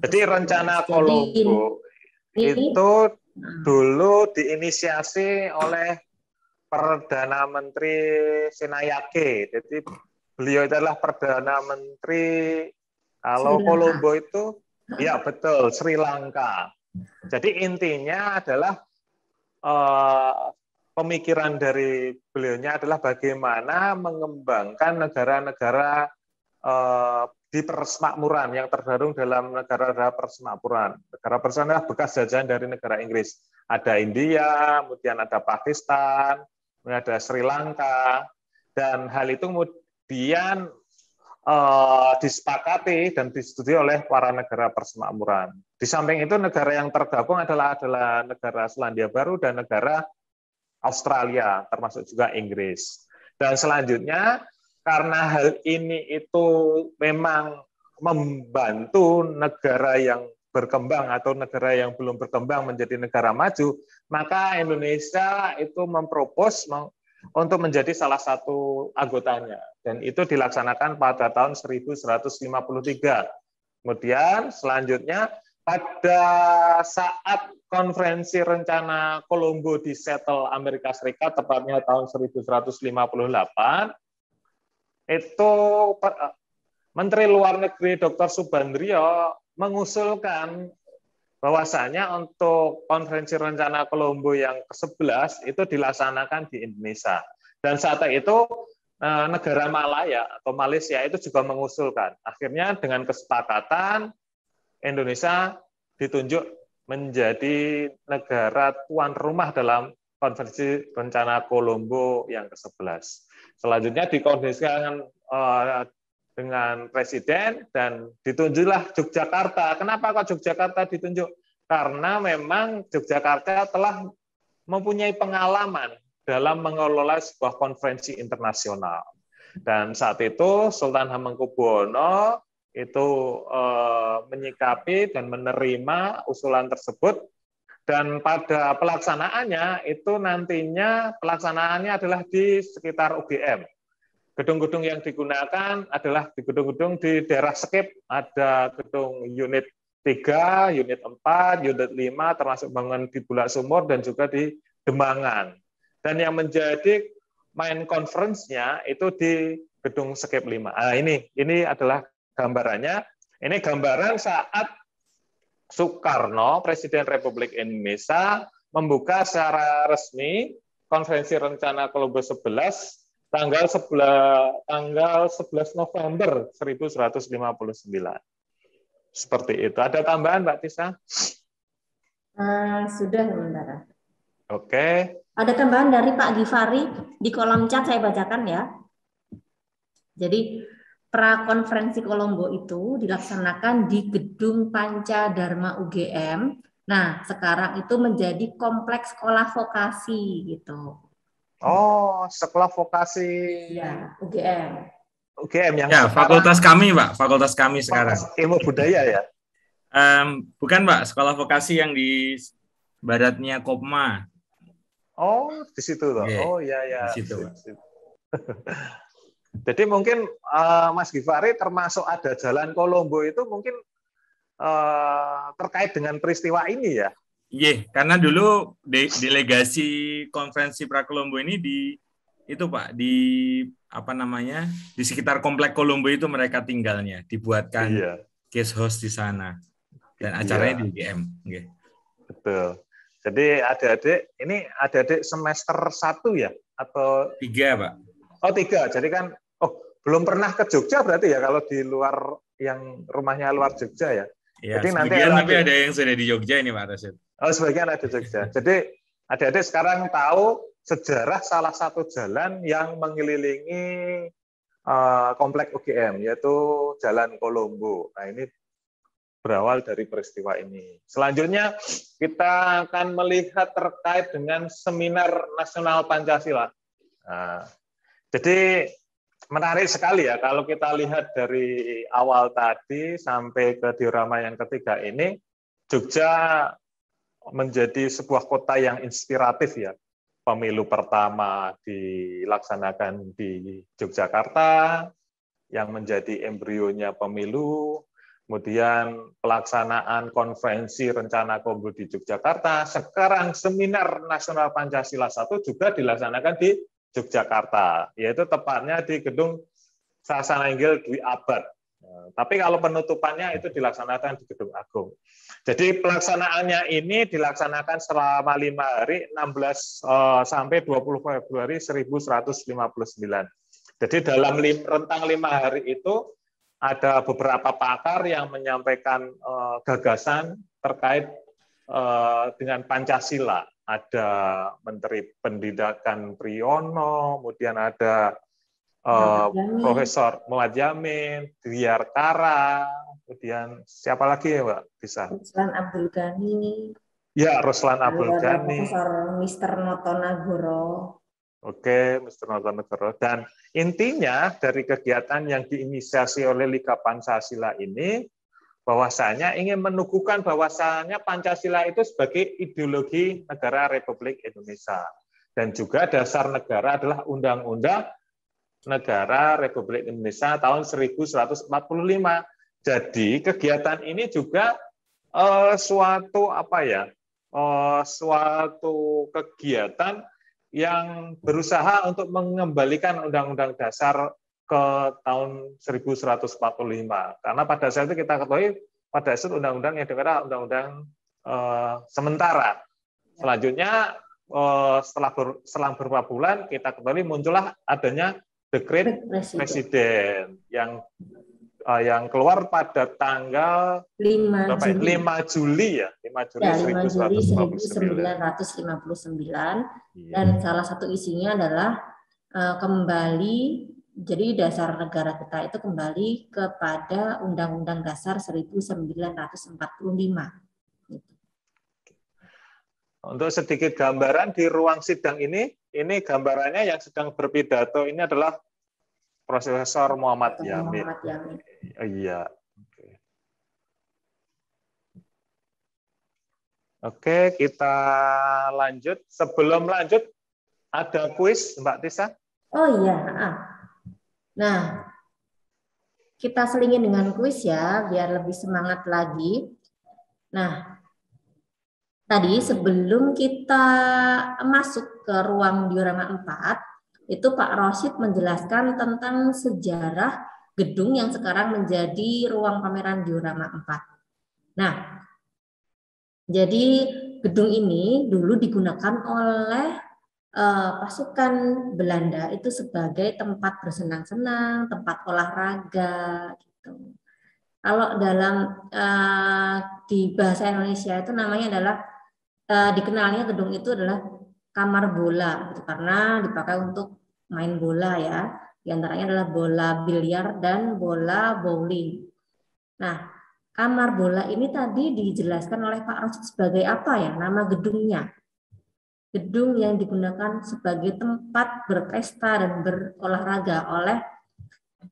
Jadi rencana Kolombo itu dulu diinisiasi oleh Perdana Menteri Sinayake. Jadi beliau adalah Perdana Menteri kalau Kolombo itu, ya betul, Sri Lanka. Jadi intinya adalah pemikiran dari beliaunya adalah bagaimana mengembangkan negara-negara di persemakmuran yang tergabung dalam negara-negara persemakmuran. Negara persemakmuran adalah bekas jajahan dari negara Inggris. Ada India, kemudian ada Pakistan, kemudian ada Sri Lanka, dan hal itu kemudian disepakati dan disetujui oleh para negara persemakmuran. Di samping itu negara yang tergabung adalah negara Selandia Baru dan negara Australia, termasuk juga Inggris. Dan selanjutnya karena hal ini itu memang membantu negara yang berkembang atau negara yang belum berkembang menjadi negara maju, maka Indonesia itu mempropos untuk menjadi salah satu anggotanya. Dan itu dilaksanakan pada tahun 1153. Kemudian selanjutnya pada saat konferensi rencana Kolombo di Seattle, Amerika Serikat, tepatnya tahun 1158, itu Menteri Luar Negeri Dr. Subandrio mengusulkan bahwasanya untuk konferensi rencana Kolombo yang ke-11 itu dilaksanakan di Indonesia. Dan saat itu negara Malaya atau Malaysia itu juga mengusulkan. Akhirnya dengan kesepakatan Indonesia ditunjuk menjadi negara tuan rumah dalam konferensi rencana Kolombo yang ke-11. Selanjutnya dikoordinasikan dengan presiden dan ditunjuklah Yogyakarta. Kenapa kok Yogyakarta ditunjuk? Karena memang Yogyakarta telah mempunyai pengalaman dalam mengelola sebuah konferensi internasional. Dan saat itu Sultan Hamengkubuwono itu menyikapi dan menerima usulan tersebut, dan pada pelaksanaannya itu nantinya pelaksanaannya adalah di sekitar UGM. Gedung-gedung yang digunakan adalah di gedung-gedung di daerah skip, ada gedung unit 3, unit 4, unit 5, termasuk bangunan di Bulak Sumur dan juga di Demangan. Dan yang menjadi main conference-nya itu di gedung skip 5. Nah, ini adalah gambarannya. Ini gambaran saat Soekarno, Presiden Republik Indonesia, membuka secara resmi Konferensi Rencana Kolombo 11 tanggal 11 November 1159. Seperti itu. Ada tambahan, Mbak Tisa? Sudah, sementara. Oke. Ada tambahan dari Pak Givari di kolom chat, saya bacakan ya. Jadi prakonferensi Kolombo itu dilaksanakan di Gedung Panca Dharma UGM. Nah, sekarang itu menjadi kompleks sekolah vokasi gitu. Oh, sekolah vokasi. Ya, UGM. UGM yang ya, fakultas kami, Pak. Fakultas kami sekarang. Ilmu budaya ya? Bukan, Pak. Sekolah vokasi yang di baratnya Kopma. Oh, di situ loh. Yeah, Oh, ya. Di situ, Pak. Jadi mungkin Mas Givari termasuk ada Jalan Kolombo itu mungkin terkait dengan peristiwa ini ya? Iya, karena dulu delegasi konferensi Prakolombo ini di sekitar komplek Kolombo itu mereka tinggalnya, dibuatkan guest house di sana dan acaranya di UGM. Okay. Betul. Jadi adik-adik semester 1 ya atau 3, Pak? Oh 3. Jadi kan belum pernah ke Jogja berarti ya kalau di luar yang rumahnya luar Jogja ya. Ya, jadi nanti ada yang sudah di Jogja ini, Pak Rasid. Oh, sebagian ada di Jogja. Jadi adik-adik sekarang tahu sejarah salah satu jalan yang mengelilingi komplek UGM, yaitu Jalan Kolombo. Nah, ini berawal dari peristiwa ini. Selanjutnya kita akan melihat terkait dengan Seminar Nasional Pancasila. Nah, jadi menarik sekali ya kalau kita lihat dari awal tadi sampai ke diorama yang ketiga ini, Jogja menjadi sebuah kota yang inspiratif ya. Pemilu pertama dilaksanakan di Yogyakarta, yang menjadi embrionya pemilu, kemudian pelaksanaan konferensi rencana Kolombo di Yogyakarta, sekarang Seminar Nasional Pancasila 1 juga dilaksanakan di Yogyakarta, yaitu tepatnya di Gedung Sasana Inggil Dwi Abad. Tapi kalau penutupannya itu dilaksanakan di Gedung Agung. Jadi pelaksanaannya ini dilaksanakan selama 5 hari, 16 sampai 20 Februari 1159. Jadi dalam rentang 5 hari itu ada beberapa pakar yang menyampaikan gagasan terkait dengan Pancasila. Ada Menteri Pendidikan Priyono, kemudian ada Profesor Muhammad Yamin, Diyar Kara, kemudian siapa lagi ya Mbak? Bisa? Ruslan Abdul Ghani. Ya, Ruslan Abdul Ghani. Profesor Mr. Noto Nagoro. Oke, Mr. Noto Nagoro. Dan intinya dari kegiatan yang diinisiasi oleh Liga Pancasila ini, bahwasanya ingin menuguhkan bahwasanya Pancasila itu sebagai ideologi negara Republik Indonesia. Dan juga dasar negara adalah Undang-Undang Negara Republik Indonesia tahun 1145. Jadi kegiatan ini juga suatu kegiatan yang berusaha untuk mengembalikan Undang-Undang Dasar ke tahun 1145. Karena pada saat itu kita ketahui pada saat undang-undang yang adalah undang-undang sementara. Selanjutnya setelah beberapa bulan kita ketahui muncullah adanya dekret presiden yang keluar pada tanggal 5 Juli ya, 5 Juli 1959. Dan salah satu isinya adalah kembali, jadi dasar negara kita itu kembali kepada Undang-Undang Dasar 1945. Untuk sedikit gambaran di ruang sidang ini gambarannya yang sedang berpidato ini adalah Profesor Muhammad Yamin. Iya. Oke, kita lanjut. Sebelum lanjut, ada kuis, Mbak Tisa. Oh iya. Nah, kita selingin dengan kuis ya, biar lebih semangat lagi. Nah, tadi sebelum kita masuk ke ruang diorama 4, itu Pak Rosyid menjelaskan tentang sejarah gedung yang sekarang menjadi ruang pameran diorama 4. Nah, jadi gedung ini dulu digunakan oleh pasukan Belanda itu sebagai tempat bersenang-senang, tempat olahraga gitu. Kalau dalam di bahasa Indonesia itu namanya adalah dikenalnya gedung itu adalah kamar bola gitu, karena dipakai untuk main bola ya. Di antaranya adalah bola biliar dan bola bowling. Nah, kamar bola ini tadi dijelaskan oleh Pak Rosyid sebagai apa ya nama gedungnya? Gedung yang digunakan sebagai tempat berpesta dan berolahraga oleh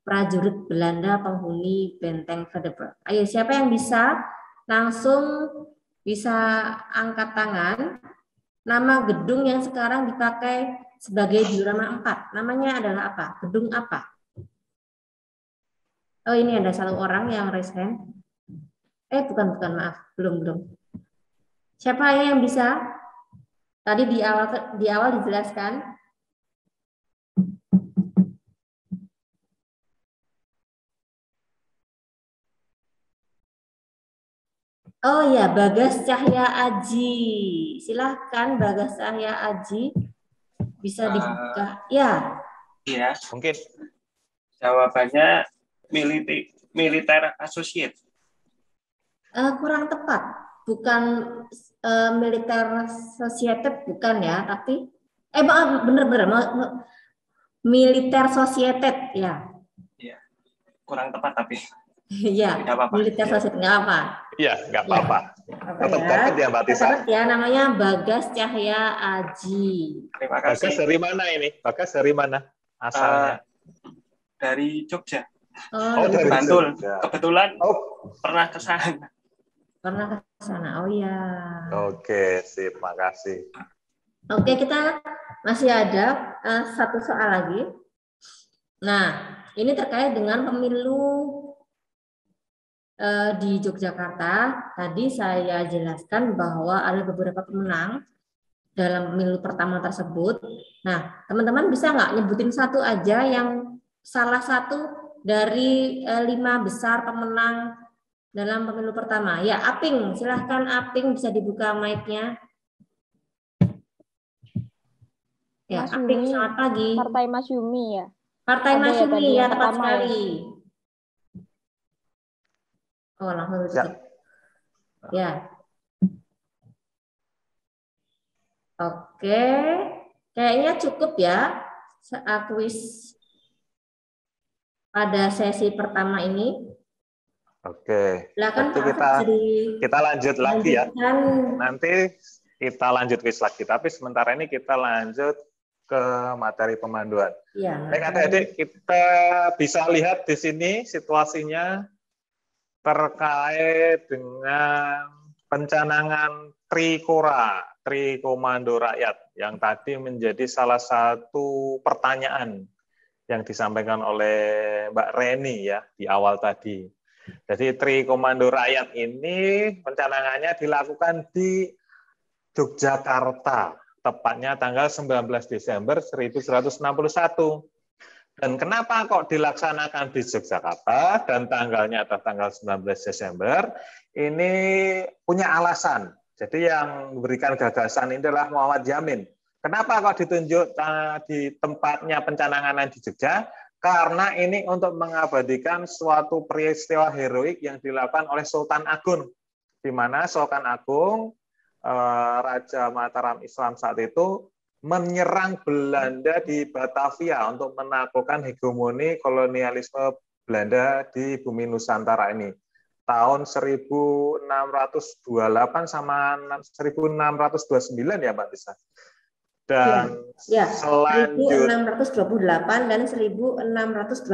prajurit Belanda penghuni benteng Vredenburg. Ayo, siapa yang bisa langsung bisa angkat tangan? Nama gedung yang sekarang dipakai sebagai diorama 4. Namanya adalah apa? Gedung apa? Oh, ini ada satu orang yang raise hand. Bukan, maaf. Belum. Siapa yang bisa? Tadi di awal dijelaskan. Oh ya, Bagas Cahya Aji. Silahkan Bagas Cahya Aji. Bisa dibuka. Ya. Iya. Mungkin. Jawabannya militer associate. Kurang tepat. Bukan militer associated, bukan ya. Tapi, maaf, bener. Militer associated, ya. Iya. Kurang tepat tapi. Iya, militer associated, nggak apa. Iya, nggak apa-apa. Tetap Ya. dapat ya Mbak Tisa. Dapat ya, namanya Bagas Cahya Aji. Terima kasih. Bagas dari mana ini? Bagas dari mana asalnya? Dari Jogja. Oh, dari Bantul. Jogja. Kebetulan pernah ke sana. Pernah ke sana. Oh ya. Oke, sip, makasih. Oke, kita masih ada satu soal lagi. Nah, ini terkait dengan pemilu di Yogyakarta. Tadi saya jelaskan bahwa ada beberapa pemenang dalam pemilu pertama tersebut. Nah, teman-teman bisa nggak nyebutin satu aja yang salah satu dari 5 besar pemenang dalam pemilu pertama? Ya, Aping, silahkan Aping, bisa dibuka mic-nya. Ya, Mas Aping, Yumi. selamat pagi. Partai Mas Yumi ya. Partai Ada Mas ya Yumi, tadi ya, yang tepat pertama sekali. Oh, langsung tutup. Ya. Oke, kayaknya cukup ya kuis pada sesi pertama ini. Oke. Silakan Nanti Pak, kita lanjut lagi ya. lanjutkan. Nanti kita lanjut kuis lagi. Tapi sementara ini kita lanjut ke materi pemanduan. Ya, Baik adik-adik, kita bisa lihat di sini situasinya terkait dengan pencanangan Trikomando Rakyat yang tadi menjadi salah satu pertanyaan yang disampaikan oleh Mbak Reni ya di awal tadi. Jadi Trikomando Rakyat ini pencanangannya dilakukan di Yogyakarta, tepatnya tanggal 19 Desember 1161. Dan kenapa kok dilaksanakan di Yogyakarta dan tanggalnya adalah tanggal 19 Desember? Ini punya alasan. Jadi yang memberikan gagasan ini adalah Muhammad Yamin. Kenapa kok ditunjuk di tempatnya pencanangan di Jogja? Karena ini untuk mengabadikan suatu peristiwa heroik yang dilakukan oleh Sultan Agung, di mana Sultan Agung, Raja Mataram Islam saat itu, menyerang Belanda di Batavia untuk menaklukkan hegemoni kolonialisme Belanda di bumi Nusantara ini. Tahun 1628 sama 1629 ya Mbak Tisa. Dan selanjutnya 1628 dan 1629.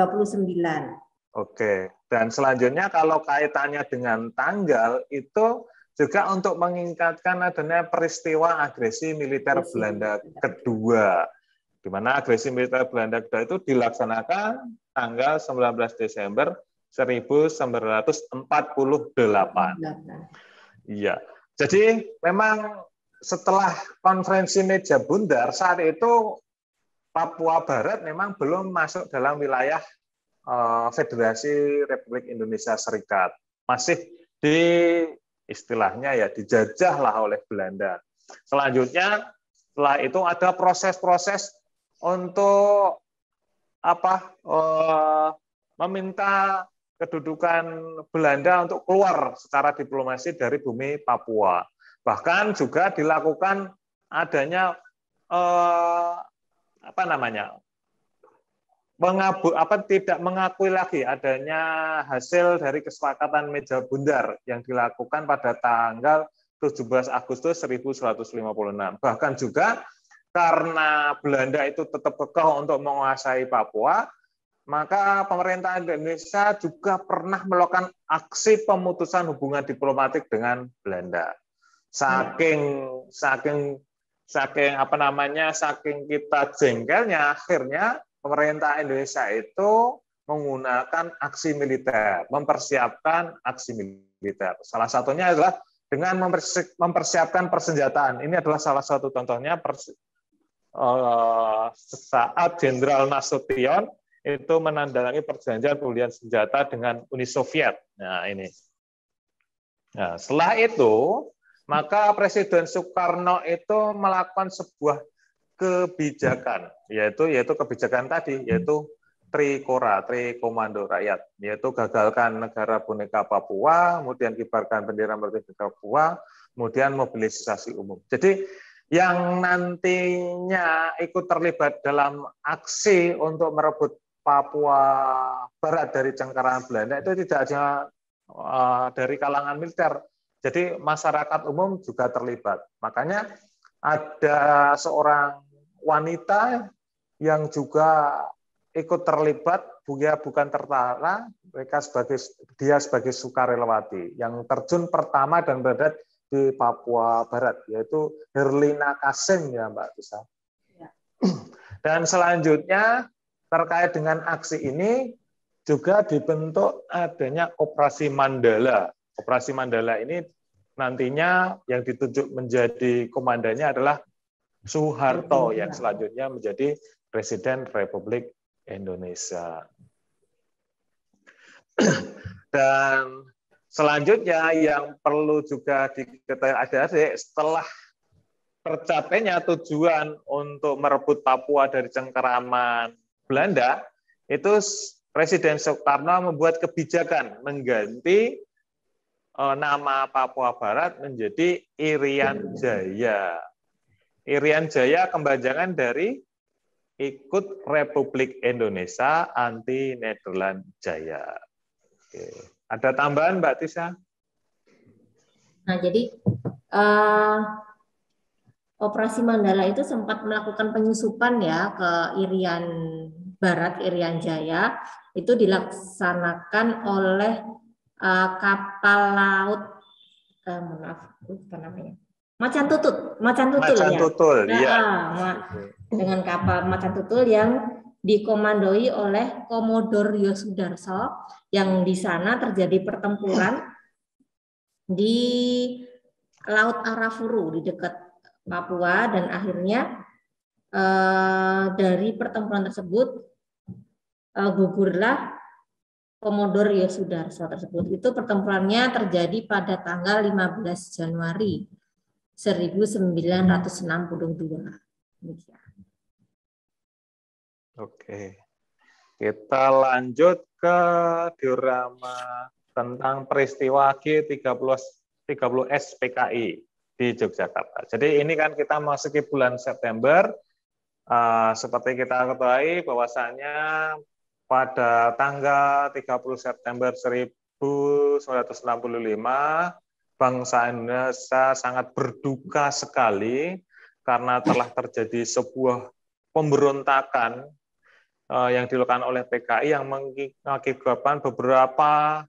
Oke. Dan selanjutnya kalau kaitannya dengan tanggal itu juga untuk mengingatkan adanya peristiwa agresi militer Belanda kedua, di mana agresi militer Belanda kedua itu dilaksanakan tanggal 19 Desember 1948. Iya. Jadi memang setelah konferensi meja bundar saat itu Papua Barat memang belum masuk dalam wilayah Federasi Republik Indonesia Serikat. Masih di istilahnya ya dijajah lah oleh Belanda. Selanjutnya setelah itu ada proses-proses untuk meminta kedudukan Belanda untuk keluar secara diplomasi dari bumi Papua. Bahkan juga dilakukan adanya tidak mengakui lagi adanya hasil dari kesepakatan meja bundar yang dilakukan pada tanggal 17 Agustus 1156. Bahkan juga karena Belanda itu tetap kekeh untuk menguasai Papua, maka pemerintah Indonesia juga pernah melakukan aksi pemutusan hubungan diplomatik dengan Belanda. Saking kita jengkelnya, akhirnya pemerintah Indonesia itu menggunakan aksi militer, mempersiapkan aksi militer. Salah satunya adalah dengan mempersiapkan persenjataan. Ini adalah salah satu contohnya saat Jenderal Nasution itu menandatangani perjanjian pembelian senjata dengan Uni Soviet. Nah, ini. Nah, setelah itu, maka Presiden Soekarno itu melakukan sebuah kebijakan, yaitu kebijakan tadi, yaitu Trikora, Trikomando Rakyat, yaitu gagalkan negara boneka Papua, kemudian kibarkan bendera merdeka Papua, kemudian mobilisasi umum. Jadi yang nantinya ikut terlibat dalam aksi untuk merebut Papua Barat dari cengkeraman Belanda itu tidak hanya dari kalangan militer, jadi masyarakat umum juga terlibat. Makanya ada seorang wanita yang juga ikut terlibat, bukan tertara, dia sebagai sukarelawati yang terjun pertama dan berada di Papua Barat, yaitu Herlina Kasim ya Mbak Tisa. Ya. Dan selanjutnya terkait dengan aksi ini juga dibentuk adanya Operasi Mandala. Operasi Mandala ini nantinya yang ditunjuk menjadi komandannya adalah Soeharto yang selanjutnya menjadi Presiden Republik Indonesia. Dan selanjutnya yang perlu juga diketahui adik-adik, setelah tercapainya tujuan untuk merebut Papua dari cengkeraman Belanda, itu Presiden Soekarno membuat kebijakan mengganti nama Papua Barat menjadi Irian Jaya. Irian Jaya kepanjangan dari ikut Republik Indonesia anti Nederland Jaya. Oke. Ada tambahan Mbak Tisa? Nah, jadi Operasi Mandala itu sempat melakukan penyusupan ya ke Irian Barat, Irian Jaya. Itu dilaksanakan oleh kapal laut, Macan Tutul, ya. Dengan kapal Macan Tutul yang dikomandoi oleh Komodor Yosudarso, yang di sana terjadi pertempuran di Laut Arafuru di dekat Papua, dan akhirnya dari pertempuran tersebut gugurlah Komodor Yosudarso tersebut. Itu pertempurannya terjadi pada tanggal 15 Januari 1962. Oke. Kita lanjut ke diorama tentang peristiwa G30S PKI di Yogyakarta. Jadi ini kan kita memasuki bulan September. Seperti kita ketahui bahwasanya pada tanggal 30 September 1965, bangsa Indonesia sangat berduka sekali karena telah terjadi sebuah pemberontakan yang dilakukan oleh PKI yang mengakibatkan beberapa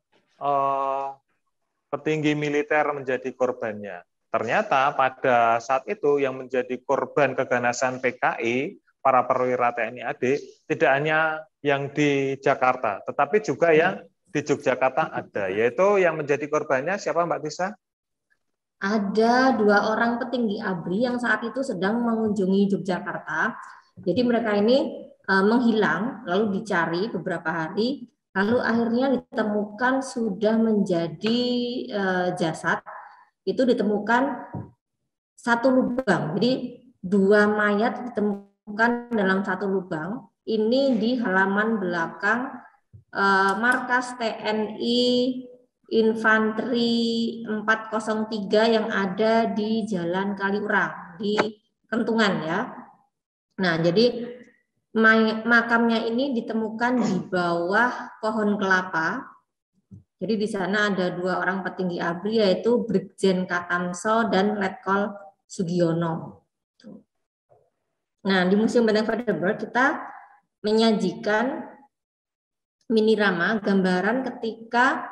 petinggi militer menjadi korbannya. Ternyata pada saat itu yang menjadi korban keganasan PKI, para perwira TNI AD, tidak hanya yang di Jakarta, tetapi juga yang di Yogyakarta ada. Yaitu yang menjadi korbannya siapa Mbak Tisa? Ada 2 orang petinggi ABRI yang saat itu sedang mengunjungi Yogyakarta. Jadi mereka ini menghilang, lalu dicari beberapa hari, lalu akhirnya ditemukan sudah menjadi jasad. Itu ditemukan 1 lubang. Jadi 2 mayat ditemukan dalam 1 lubang. Ini di halaman belakang markas TNI Infanteri 403 yang ada di Jalan Kaliurang di Kentungan ya. Nah, jadi makamnya ini ditemukan di bawah pohon kelapa. Jadi di sana ada 2 orang petinggi ABRI yaitu Brigjen Katamso dan Letkol Sugiono. Nah, di Museum Benteng Fredericburg kita menyajikan minirama gambaran ketika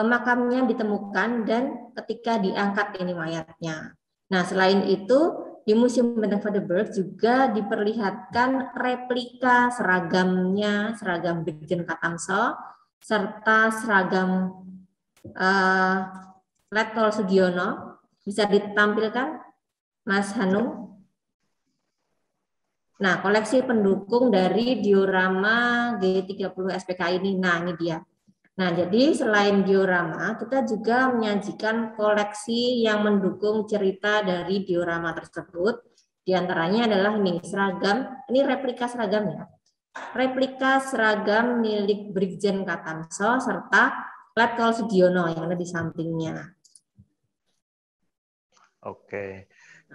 makamnya ditemukan dan ketika diangkat ini mayatnya. Nah, selain itu di Museum Benteng Fredericburg juga diperlihatkan replika seragamnya, seragam Brigjen Katamso serta seragam Letkol Sugiono. Bisa ditampilkan, Mas Hanung? Nah, koleksi pendukung dari diorama G30 SPK ini. Nah, ini dia. Nah, jadi selain diorama, kita juga menyajikan koleksi yang mendukung cerita dari diorama tersebut. Di antaranya adalah ini seragam, ini replika seragamnya. Replika seragam milik Brigjen Katamso serta Letkol Sugiono yang ada di sampingnya. Oke,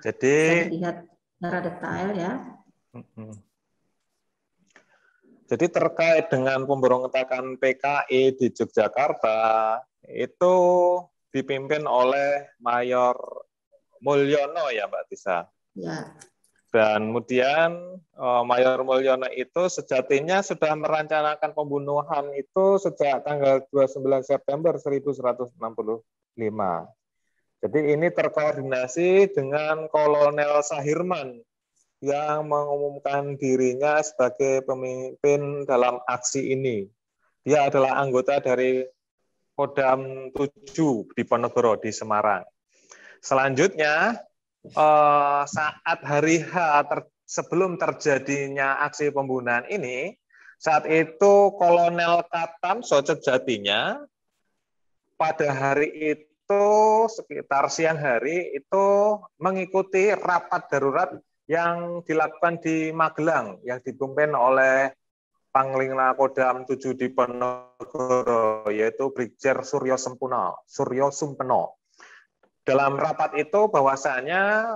jadi bisa dilihat secara detail ya. Jadi terkait dengan pemberontakan PKI di Yogyakarta itu dipimpin oleh Mayor Mulyono ya Mbak Tisa. Ya. Dan kemudian Mayor Mulyono itu sejatinya sudah merencanakan pembunuhan itu sejak tanggal 29 September 1165. Jadi ini terkoordinasi dengan Kolonel Sahirman yang mengumumkan dirinya sebagai pemimpin dalam aksi ini. Dia adalah anggota dari Kodam 7 di Ponorogo di Semarang. Selanjutnya, saat hari H sebelum terjadinya aksi pembunuhan ini, saat itu Kolonel Katamso sejatinya pada hari itu sekitar siang hari itu mengikuti rapat darurat yang dilakukan di Magelang yang dipimpin oleh Panglima Kodam 7 di Ponorogo yaitu Brigjen Suryo Sumpeno. Dalam rapat itu bahwasanya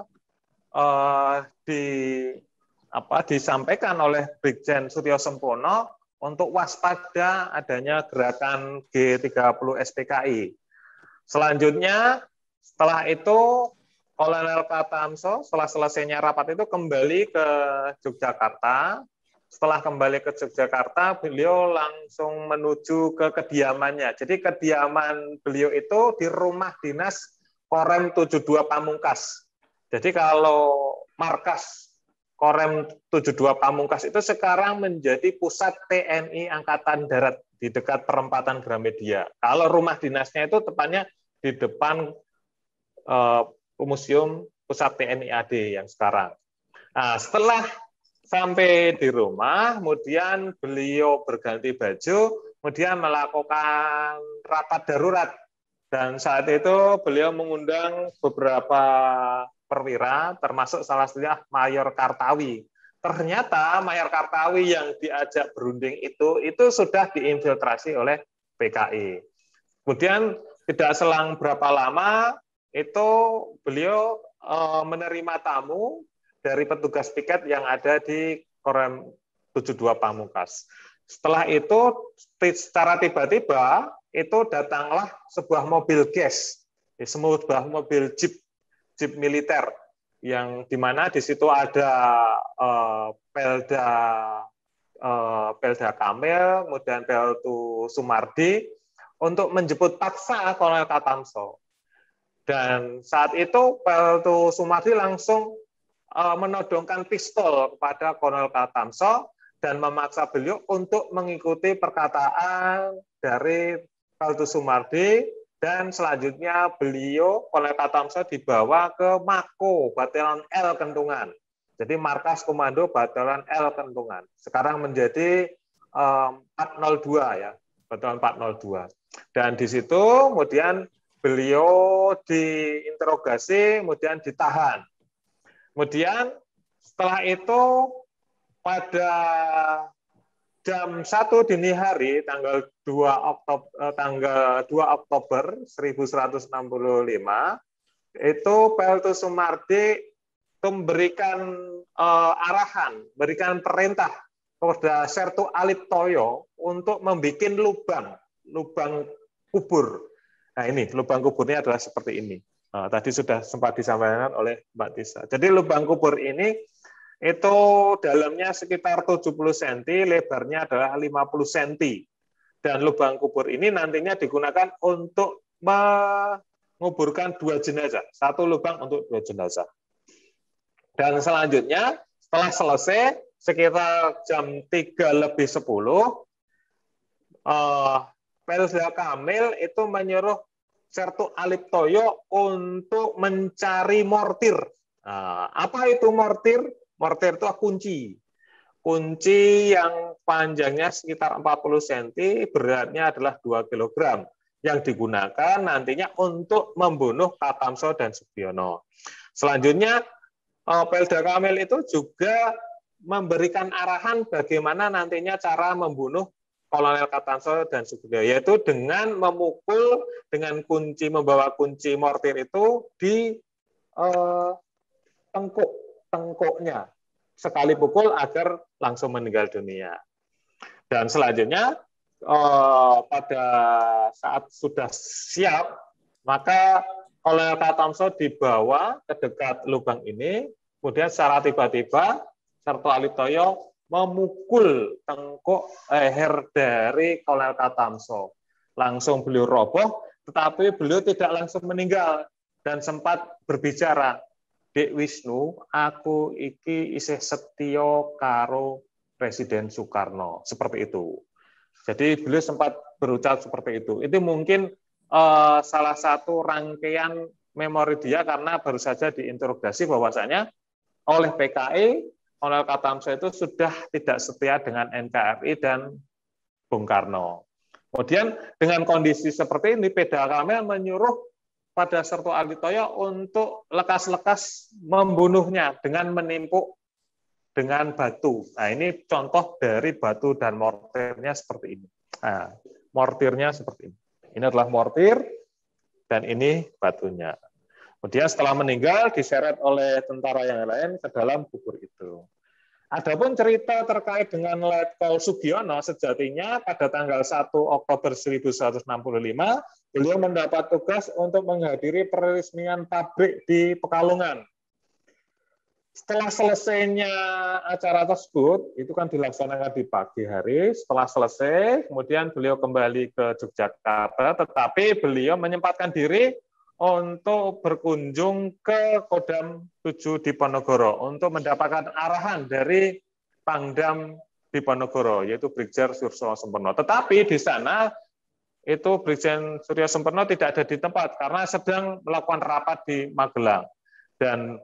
disampaikan oleh Brigjen Suryo Sumpeno untuk waspada adanya gerakan G30 SPKI. Selanjutnya setelah itu Kolonel Katamso setelah selesainya rapat itu kembali ke Yogyakarta. Setelah kembali ke Yogyakarta, beliau langsung menuju ke kediamannya. Jadi kediaman beliau itu di rumah dinas Korem 72 Pamungkas. Jadi kalau markas Korem 72 Pamungkas itu sekarang menjadi pusat TNI Angkatan Darat di dekat perempatan Gramedia. Kalau rumah dinasnya itu tepatnya di depan Museum Pusat TNI AD yang sekarang. Nah, setelah sampai di rumah, kemudian beliau berganti baju, kemudian melakukan rapat darurat. Dan saat itu beliau mengundang beberapa perwira, termasuk salah satunya Mayor Kartawi. Ternyata Mayor Kartawi yang diajak berunding itu sudah diinfiltrasi oleh PKI. Kemudian tidak selang berapa lama, itu beliau menerima tamu dari petugas piket yang ada di Korem 72 Pamungkas. Setelah itu secara tiba-tiba itu datanglah sebuah mobil gas, sebuah mobil jeep militer yang dimana di situ ada Pelda Kamil, kemudian Peltu Sumardi, untuk menjemput paksa Kolonel Katamso. Dan saat itu Peltu Sumardi langsung menodongkan pistol kepada Kolonel Katamso dan memaksa beliau untuk mengikuti perkataan dari Peltu Sumardi, dan selanjutnya beliau Kolonel Katamso dibawa ke Mako Batalion L Kentungan. Jadi markas komando Batalion L Kentungan. Sekarang menjadi 402 ya, Batalion 402. Dan di situ kemudian beliau diinterogasi, kemudian ditahan. Kemudian setelah itu pada jam 1 dini hari tanggal 2 Oktober 1165 itu Peltu Sumardi memberikan arahan, berikan perintah kepada Sertu Aliptoyo untuk membuat lubang kubur. Nah ini lubang kuburnya adalah seperti ini. Tadi sudah sempat disampaikan oleh Mbak Tisa. Jadi lubang kubur ini itu dalamnya sekitar 70 cm, lebarnya adalah 50 cm. Dan lubang kubur ini nantinya digunakan untuk menguburkan 2 jenazah. 1 lubang untuk 2 jenazah. Dan selanjutnya setelah selesai sekitar jam 3:10, Pelda Kamil itu menyuruh Sertu Aliptoyo untuk mencari mortir. Apa itu mortir? Mortir itu kunci. Kunci yang panjangnya sekitar 40 cm, beratnya adalah 2 kg, yang digunakan nantinya untuk membunuh Katamso dan Sugiono. Selanjutnya, Pelda Kamil itu juga memberikan arahan bagaimana nantinya cara membunuh Kolonel Katamso dan Sugiono, yaitu dengan memukul dengan kunci, membawa kunci mortir itu di tengkuknya. Sekali pukul agar langsung meninggal dunia. Dan selanjutnya pada saat sudah siap, maka Kolonel Katamso dibawa ke dekat lubang ini, kemudian secara tiba-tiba Sertu Aliptoyo memukul tengkuk leher dari Kolonel Katamso. Langsung beliau roboh, tetapi beliau tidak langsung meninggal dan sempat berbicara, Dek Wisnu, aku iki isih setio karo Presiden Soekarno. Seperti itu. Jadi beliau sempat berucap seperti itu. Itu mungkin salah satu rangkaian memori dia karena baru saja diinterogasi bahwasanya oleh PKI, Kolonel Katamso itu sudah tidak setia dengan NKRI dan Bung Karno. Kemudian dengan kondisi seperti ini, Pelda Kamil menyuruh pada Sertu Aliptoyo untuk lekas-lekas membunuhnya dengan menimpuk dengan batu. Nah, ini contoh dari batu dan mortirnya seperti ini. Nah, mortirnya seperti ini. Ini adalah mortir dan ini batunya. Kemudian setelah meninggal diseret oleh tentara yang lain ke dalam kubur itu. Adapun cerita terkait dengan Letkol Sugiono, sejatinya pada tanggal 1 Oktober 1165, beliau mendapat tugas untuk menghadiri peresmian pabrik di Pekalongan. Setelah selesainya acara tersebut, itu kan dilaksanakan di pagi hari, setelah selesai, kemudian beliau kembali ke Yogyakarta, tetapi beliau menyempatkan diri untuk berkunjung ke Kodam 7 Diponegoro untuk mendapatkan arahan dari Pangdam Diponegoro, yaitu Brigjen Suryo Semperno. Tetapi di sana itu Brigjen Suryo Semperno tidak ada di tempat karena sedang melakukan rapat di Magelang. Dan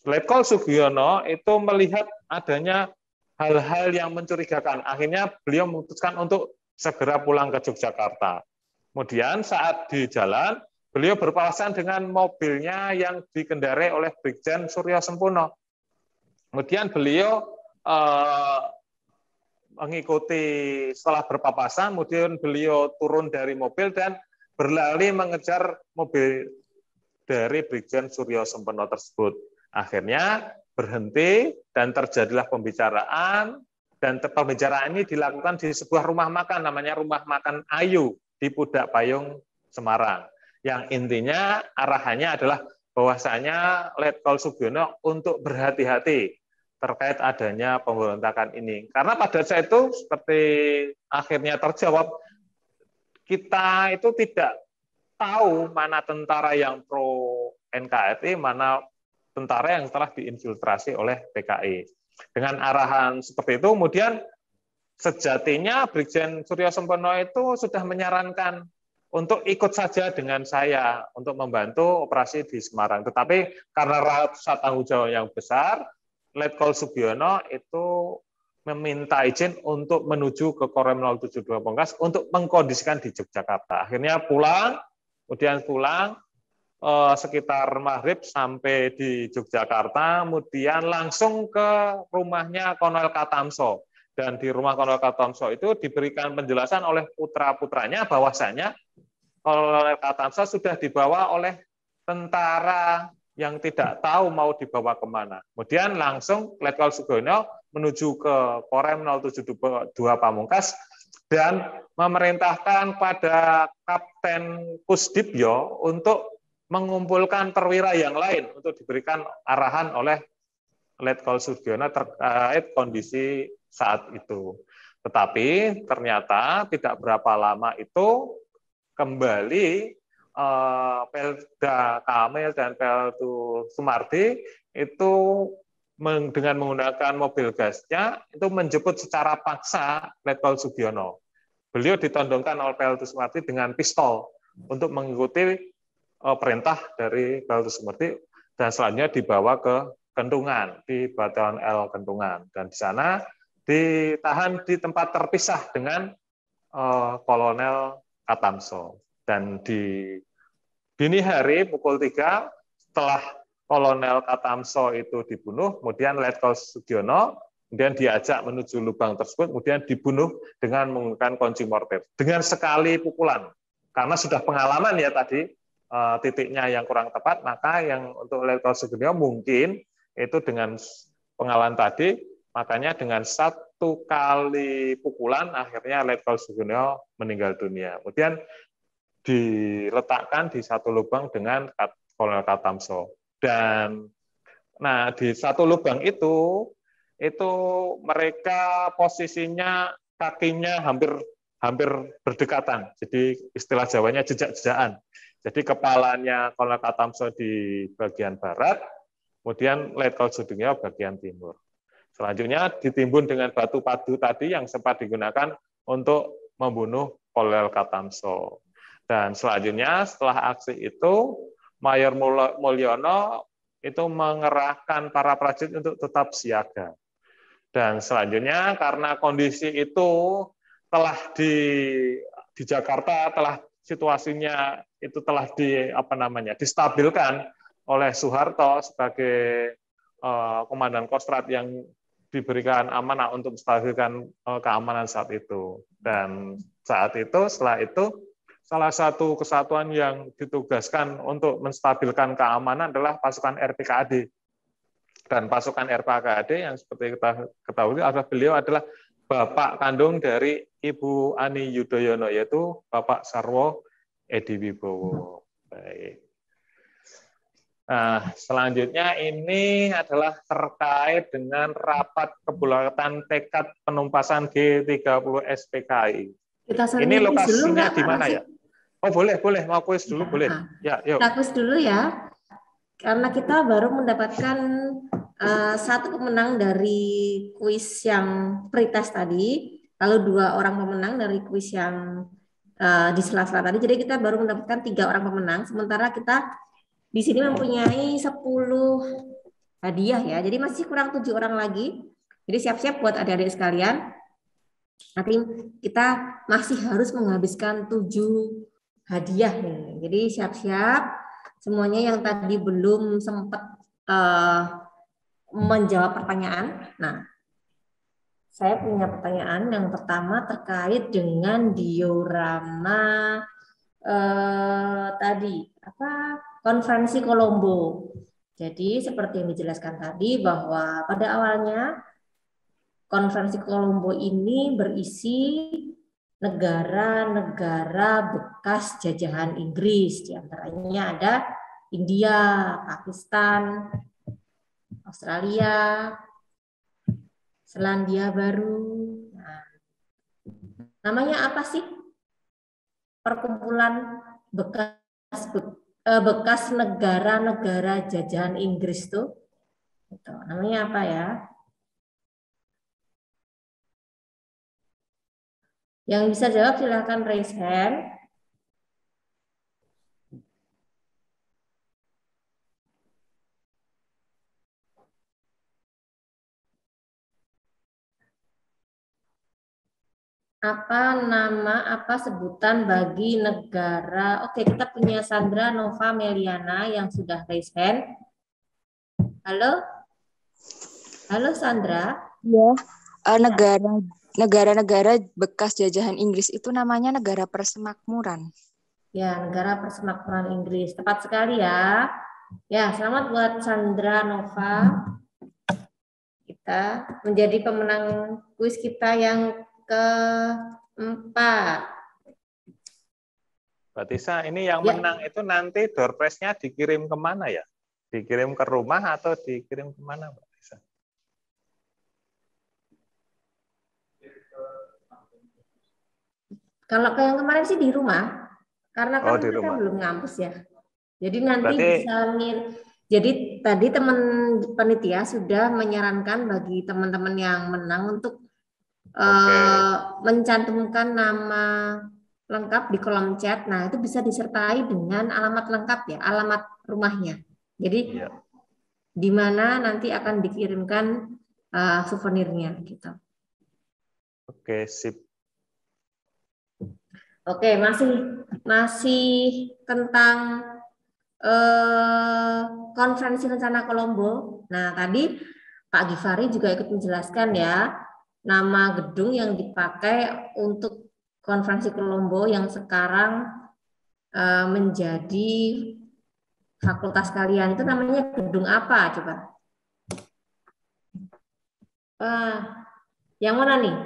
Letkol Sugiono itu melihat adanya hal-hal yang mencurigakan. Akhirnya beliau memutuskan untuk segera pulang ke Yogyakarta. Kemudian saat di jalan, beliau berpapasan dengan mobilnya yang dikendarai oleh Brigjen Suryo Semperno. Kemudian beliau mengikuti setelah berpapasan, kemudian beliau turun dari mobil dan berlari mengejar mobil dari Brigjen Suryo Semperno tersebut. Akhirnya berhenti dan terjadilah pembicaraan, dan pembicaraan ini dilakukan di sebuah rumah makan, namanya Rumah Makan Ayu di Pudak Payung, Semarang. Yang intinya arahannya adalah bahwasanya Letkol Sugiono untuk berhati-hati terkait adanya pemberontakan ini. Karena pada saat itu seperti akhirnya terjawab, kita itu tidak tahu mana tentara yang pro NKRI, mana tentara yang telah diinfiltrasi oleh PKI. Dengan arahan seperti itu, kemudian sejatinya Brigjen Suryo Sempono itu sudah menyarankan untuk ikut saja dengan saya untuk membantu operasi di Semarang. Tetapi karena rasa tanggung jawab yang besar, Letkol Sugiono itu meminta izin untuk menuju ke Korem 072 Pamungkas untuk mengkondisikan di Yogyakarta. Akhirnya pulang, kemudian pulang sekitar maghrib sampai di Yogyakarta, kemudian langsung ke rumahnya Kolonel Katamso. Dan di rumah Kolonel Katamso itu diberikan penjelasan oleh putra-putranya bahwasanya Kolonel Katamso sudah dibawa oleh tentara yang tidak tahu mau dibawa kemana. Kemudian langsung Letkol Sugiono menuju ke Korem 072 Pamungkas dan memerintahkan pada Kapten Kusdibyo untuk mengumpulkan perwira yang lain untuk diberikan arahan oleh Letkol Sugiono terkait kondisi saat itu. Tetapi ternyata tidak berapa lama itu kembali Pelda Kamil dan Peltu Sumardi itu dengan menggunakan mobil gasnya itu menjemput secara paksa Letkol Sugiono. Beliau ditodongkan oleh Peltu Sumardi dengan pistol untuk mengikuti perintah dari Peltu Sumardi dan selanjutnya dibawa ke Kentungan di Batalion L Kentungan dan di sana ditahan di tempat terpisah dengan Kolonel Katamso. Dan di dini hari pukul 3 setelah Kolonel Katamso itu dibunuh, kemudian Letkol Sugiono kemudian diajak menuju lubang tersebut, kemudian dibunuh dengan menggunakan kunci mortir dengan sekali pukulan. Karena sudah pengalaman ya tadi titiknya yang kurang tepat, maka yang untuk Letkol Sugiono mungkin itu dengan pengalaman tadi, makanya dengan satu kali pukulan akhirnya Letkol Sugiono meninggal dunia. Kemudian diletakkan di satu lubang dengan Kolonel Katamso. Dan nah di satu lubang itu mereka posisinya kakinya hampir berdekatan. Jadi istilah Jawanya jejak-jejakan. Jadi kepalanya Kolonel Katamso di bagian barat, kemudian Letkol Sugiono bagian timur. Selanjutnya ditimbun dengan batu padu tadi yang sempat digunakan untuk membunuh Kolonel Katamso. Dan selanjutnya setelah aksi itu, Mayor Mulyono itu mengerahkan para prajurit untuk tetap siaga. Dan selanjutnya karena kondisi itu telah di Jakarta telah situasinya itu telah distabilkan oleh Soeharto sebagai komandan Kostrad yang diberikan amanah untuk menstabilkan keamanan saat itu. Dan saat itu setelah itu salah satu kesatuan yang ditugaskan untuk menstabilkan keamanan adalah pasukan RPKAD. Dan pasukan RPKAD yang seperti kita ketahui beliau adalah bapak kandung dari Ibu Ani Yudhoyono, yaitu Bapak Sarwo Edi Wibowo. Baik. Nah, selanjutnya ini adalah terkait dengan rapat kebulatan tekad penumpasan G30 SPKI. Ini lokasinya di mana ya? Oh boleh, mau kuis dulu boleh. Ya, yuk. Kita kuis dulu ya, karena kita baru mendapatkan satu pemenang dari kuis yang pretest tadi, lalu 2 orang pemenang dari kuis yang di sela-sela tadi. Jadi kita baru mendapatkan 3 orang pemenang, sementara kita di sini mempunyai 10 hadiah ya. Jadi masih kurang 7 orang lagi. Jadi siap-siap buat adik-adik sekalian. Nanti kita masih harus menghabiskan 7 hadiah nih. Jadi siap-siap semuanya yang tadi belum sempat menjawab pertanyaan. Nah, saya punya pertanyaan yang pertama terkait dengan diorama tadi konferensi Kolombo. Jadi seperti yang dijelaskan tadi bahwa pada awalnya konferensi Kolombo ini berisi negara-negara bekas jajahan Inggris, di antaranya ada India, Pakistan, Australia, Selandia Baru. Nah, namanya apa sih? perkumpulan bekas negara-negara jajahan Inggris tuh? Itu namanya apa ya? Yang bisa jawab silahkan raise hand. Apa sebutan bagi negara? Oke, kita punya Sandra Nova Meliana yang sudah raise hand. Halo? Halo Sandra? Ya, negara-negara bekas jajahan Inggris itu namanya negara persemakmuran. Ya, negara persemakmuran Inggris. Tepat sekali ya. Ya, selamat buat Sandra Nova. Kita menjadi pemenang kuis kita yang keempat. Mbak Tisa, ini yang Ya. menang itu nanti door prize-nya dikirim kemana ya? Dikirim ke rumah atau dikirim kemana, Mbak Tisa? Kalau ke yang kemarin sih di rumah, karena kan di kita rumah. belum ngampus ya. Jadi nanti Berarti- bisa jadi tadi teman panitia sudah menyarankan bagi teman-teman yang menang untuk mencantumkan nama lengkap di kolom chat. Nah, itu bisa disertai dengan alamat lengkap ya, alamat rumahnya. Jadi Iya. di mana nanti akan dikirimkan souvenirnya gitu. Oke, sip. Oke, masih tentang konferensi rencana Kolombo. Nah, tadi Pak Givari juga ikut menjelaskan ya, nama gedung yang dipakai untuk konferensi Kolombo yang sekarang menjadi fakultas kalian itu namanya gedung apa coba? Yang mana nih?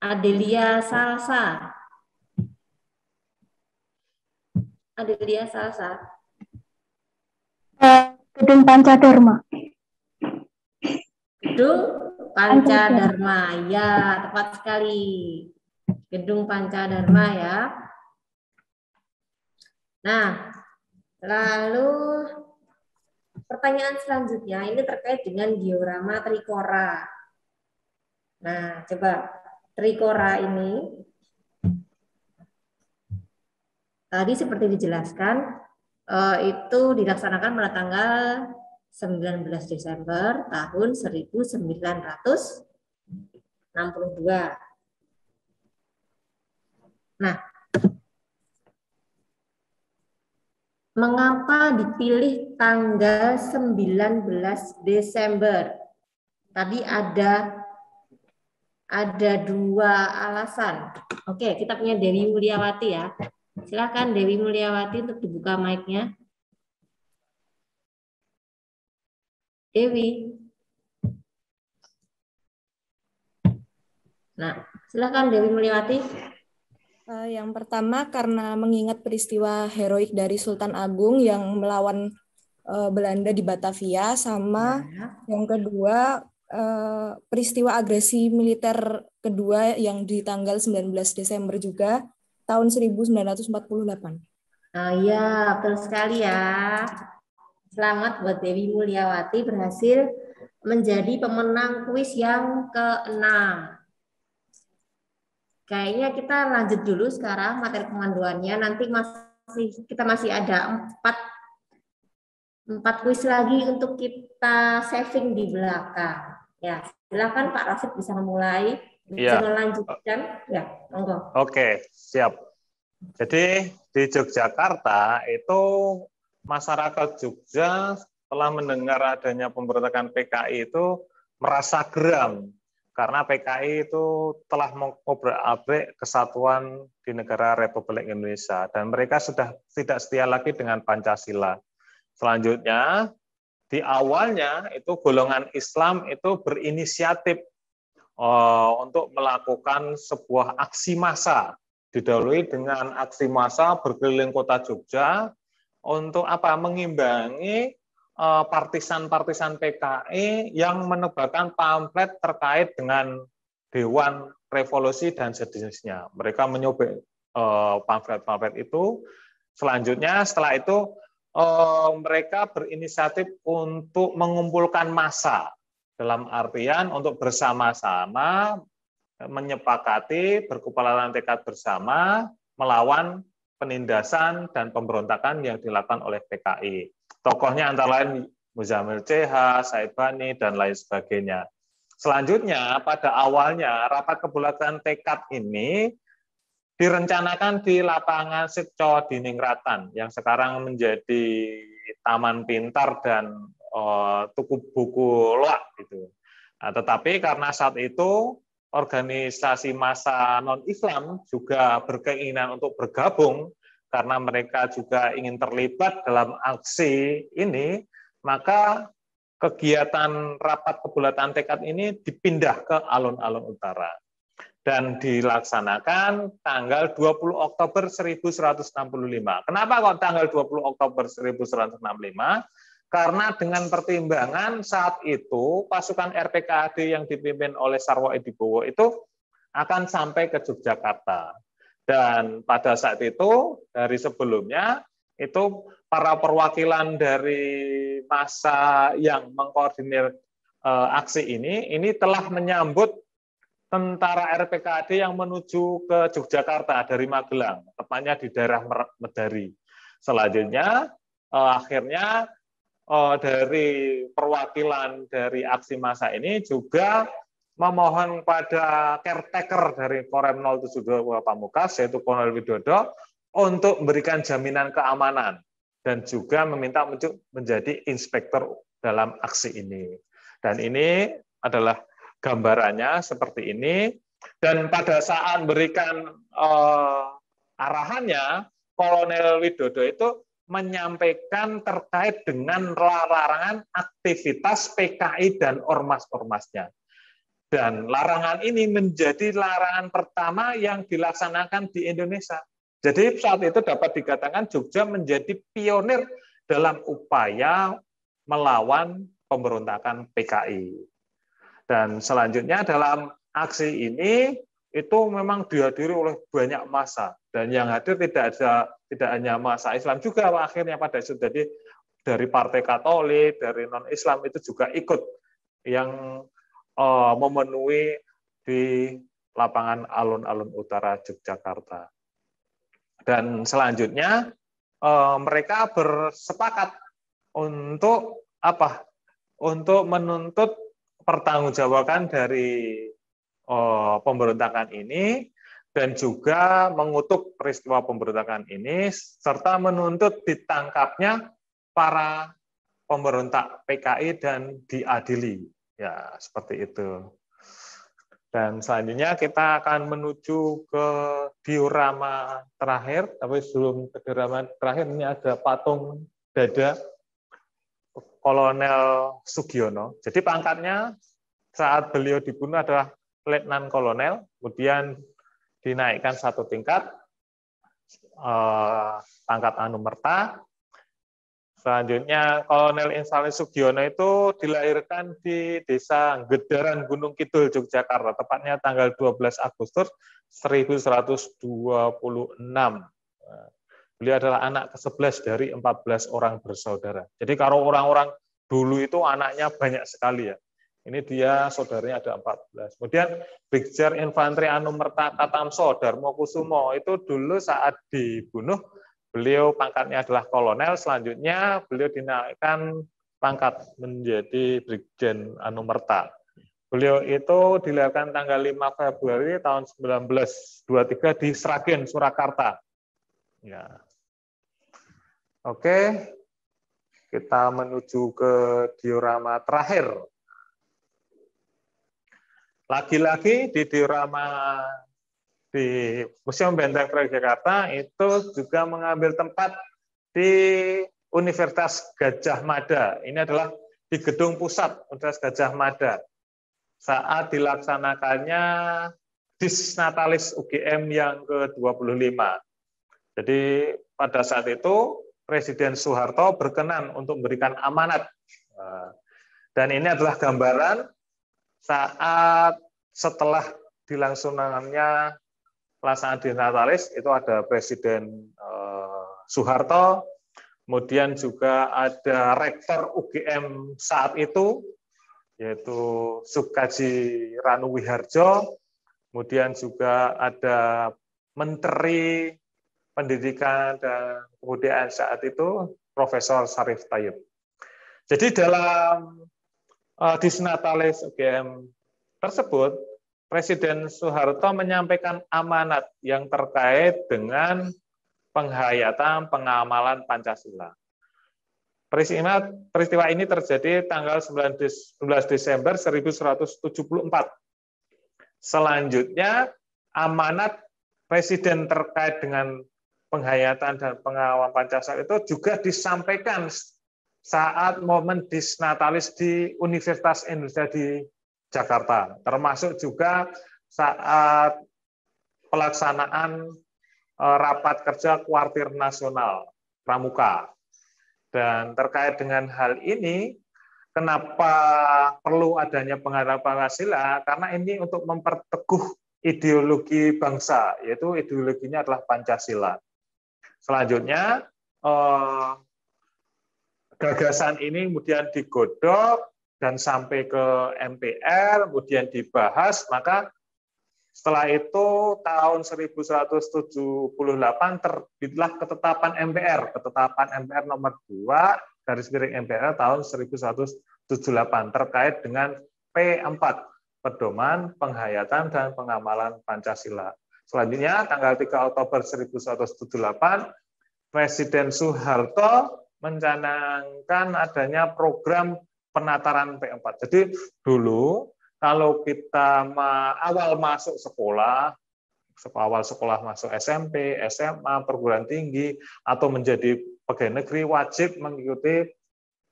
Adelia Salsa. Adelia Salsa. Gedung Pancadharma. Gedung Pancadharma. Ya, tepat sekali. Gedung Pancadharma ya. Nah, lalu pertanyaan selanjutnya ini terkait dengan diorama trikora. Nah, coba trikora ini tadi seperti dijelaskan itu dilaksanakan pada tanggal 19 Desember tahun 1962. Nah, mengapa dipilih tanggal 19 Desember? Tadi ada dua alasan. Oke, kita punya Dewi Mulyawati ya. Silakan Dewi Mulyawati untuk dibuka mic-nya. Dewi. Nah, silakan Dewi Mulyawati. Yang pertama karena mengingat peristiwa heroik dari Sultan Agung yang melawan Belanda di Batavia, sama yang kedua peristiwa agresi militer kedua yang di tanggal 19 Desember juga tahun 1948. Ya, betul sekali ya. Selamat buat Dewi Mulyawati berhasil menjadi pemenang kuis yang ke-6. Kayaknya kita lanjut dulu sekarang materi pemanduannya. Nanti kita masih ada 4 kuis lagi untuk kita saving di belakang. Ya, silakan Pak Rasid bisa memulai, bisa melanjutkan. Ya, monggo. Oke, siap. Jadi di Yogyakarta itu masyarakat Jogja setelah mendengar adanya pemberontakan PKI itu merasa geram karena PKI itu telah mengobrak-abrik kesatuan di negara Republik Indonesia dan mereka sudah tidak setia lagi dengan Pancasila. Selanjutnya, di awalnya itu golongan Islam itu berinisiatif untuk melakukan sebuah aksi massa, didahului dengan aksi massa berkeliling kota Jogja untuk mengimbangi partisan-partisan PKI yang menebarkan pamflet terkait dengan Dewan revolusi dan sejenisnya. Mereka menyobek pamflet-pamflet itu. Selanjutnya setelah itu mereka berinisiatif untuk mengumpulkan massa, dalam artian untuk bersama-sama menyepakati, berkepalan tekad bersama melawan penindasan dan pemberontakan yang dilakukan oleh PKI. Tokohnya antara lain Muzamil CH, Said Bani, dan lain sebagainya. Selanjutnya, pada awalnya rapat kebulatan tekad ini direncanakan di lapangan Sitco di Ningratan, yang sekarang menjadi Taman Pintar dan tuku buku loak gitu. Nah, tetapi karena saat itu organisasi massa non-Islam juga berkeinginan untuk bergabung karena mereka juga ingin terlibat dalam aksi ini, maka kegiatan rapat kebulatan tekad ini dipindah ke alun-alun utara dan dilaksanakan tanggal 20 Oktober 1165. Kenapa kok tanggal 20 Oktober 1165? Karena dengan pertimbangan saat itu pasukan RPKAD yang dipimpin oleh Sarwo Edibowo itu akan sampai ke Yogyakarta. Dan pada saat itu, dari sebelumnya, itu para perwakilan dari massa yang mengkoordinir aksi ini telah menyambut tentara RPKAD yang menuju ke Yogyakarta dari Magelang, tepatnya di daerah Medari. Selanjutnya, akhirnya dari perwakilan dari aksi massa ini juga memohon pada caretaker dari Korem 072 Pamungkas, yaitu Kolonel Widodo, untuk memberikan jaminan keamanan dan juga meminta menjadi inspektur dalam aksi ini. Dan ini adalah gambarannya seperti ini, dan pada saat memberikan arahannya, Kolonel Widodo itu menyampaikan terkait dengan larangan aktivitas PKI dan ormas-ormasnya. Dan larangan ini menjadi larangan pertama yang dilaksanakan di Indonesia. Jadi saat itu dapat dikatakan Jogja menjadi pionir dalam upaya melawan pemberontakan PKI. Dan selanjutnya dalam aksi ini itu memang dihadiri oleh banyak massa, dan yang hadir tidak hanya massa Islam juga akhirnya pada itu. Jadi dari Partai Katolik, dari non-Islam itu juga ikut yang memenuhi di lapangan alun-alun utara Yogyakarta. Dan selanjutnya mereka bersepakat untuk apa? Untuk menuntut pertanggungjawaban dari pemberontakan ini dan juga mengutuk peristiwa pemberontakan ini serta menuntut ditangkapnya para pemberontak PKI dan diadili. Ya, seperti itu. Dan selanjutnya kita akan menuju ke diorama terakhir, tapi sebelum ke diorama terakhir ini ada patung dada Kolonel Sugiono. Jadi pangkatnya saat beliau dibunuh adalah Letnan Kolonel, kemudian dinaikkan satu tingkat, pangkat Anumerta. Selanjutnya Kolonel Insali Sugiono itu dilahirkan di Desa Gedaran Gunung Kidul, Yogyakarta, tepatnya tanggal 12 Agustus 1126. Beliau adalah anak ke-11 dari 14 orang bersaudara. Jadi kalau orang-orang dulu itu anaknya banyak sekali ya. Ini dia saudaranya ada 14. Kemudian Brigjen Infanteri Anumerta Katamso Darmo Kusumo itu dulu saat dibunuh beliau pangkatnya adalah kolonel, selanjutnya beliau dinaikkan pangkat menjadi Brigjen Anumerta. Beliau itu dilahirkan tanggal 5 Februari tahun 1923 di Sragen, Surakarta. Ya. Oke, kita menuju ke diorama terakhir. Lagi-lagi di diorama di Museum Benteng Jakarta itu juga mengambil tempat di Universitas Gadjah Mada. Ini adalah di gedung pusat Universitas Gadjah Mada. Saat dilaksanakannya Disnatalis UGM yang ke-25. Jadi pada saat itu Presiden Soeharto berkenan untuk memberikan amanat. Dan ini adalah gambaran saat setelah dilangsungkannya pelaksanaan Dies Natalis itu ada Presiden Soeharto, kemudian juga ada Rektor UGM saat itu, yaitu Subkaji Ranu Wiharjo, kemudian juga ada Menteri Pendidikan dan Kebudayaan saat itu, Profesor Syarif Tayyip. Jadi dalam Dies Natalis UGM tersebut, Presiden Soeharto menyampaikan amanat yang terkait dengan penghayatan pengamalan Pancasila. Peristiwa ini terjadi tanggal 11 Desember 1174. Selanjutnya, amanat Presiden terkait dengan penghayatan dan pengawalan Pancasila itu juga disampaikan saat momen Dies Natalis di Universitas Indonesia di Jakarta, termasuk juga saat pelaksanaan rapat kerja Kuartir Nasional Pramuka. Dan terkait dengan hal ini, kenapa perlu adanya penghayatan Pancasila? Karena ini untuk memperteguh ideologi bangsa, yaitu ideologinya adalah Pancasila. Selanjutnya, gagasan ini kemudian digodok dan sampai ke MPR, kemudian dibahas, maka setelah itu tahun 1178 terbitlah ketetapan MPR nomor 2/MPR tahun 1178 terkait dengan P4, Pedoman Penghayatan dan Pengamalan Pancasila. Selanjutnya tanggal 3 Oktober 1178 Presiden Soeharto mencanangkan adanya program penataran P4. Jadi dulu kalau kita awal masuk sekolah, awal sekolah masuk SMP, SMA, perguruan tinggi, atau menjadi pegawai negeri, wajib mengikuti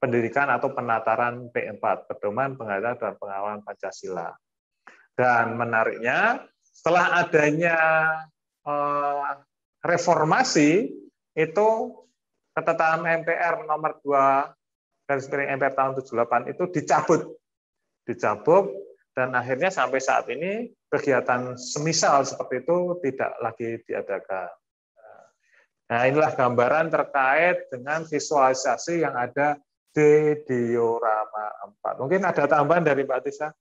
pendidikan atau penataran P4, Pedoman Penghayatan dan Pengawalan Pancasila. Dan menariknya, setelah adanya reformasi, itu ketetapan MPR nomor 2/MPR tahun 78 itu dicabut, dan akhirnya sampai saat ini kegiatan semisal seperti itu tidak lagi diadakan. Nah, inilah gambaran terkait dengan visualisasi yang ada di diorama 4. Mungkin ada tambahan dari Mbak Tisa?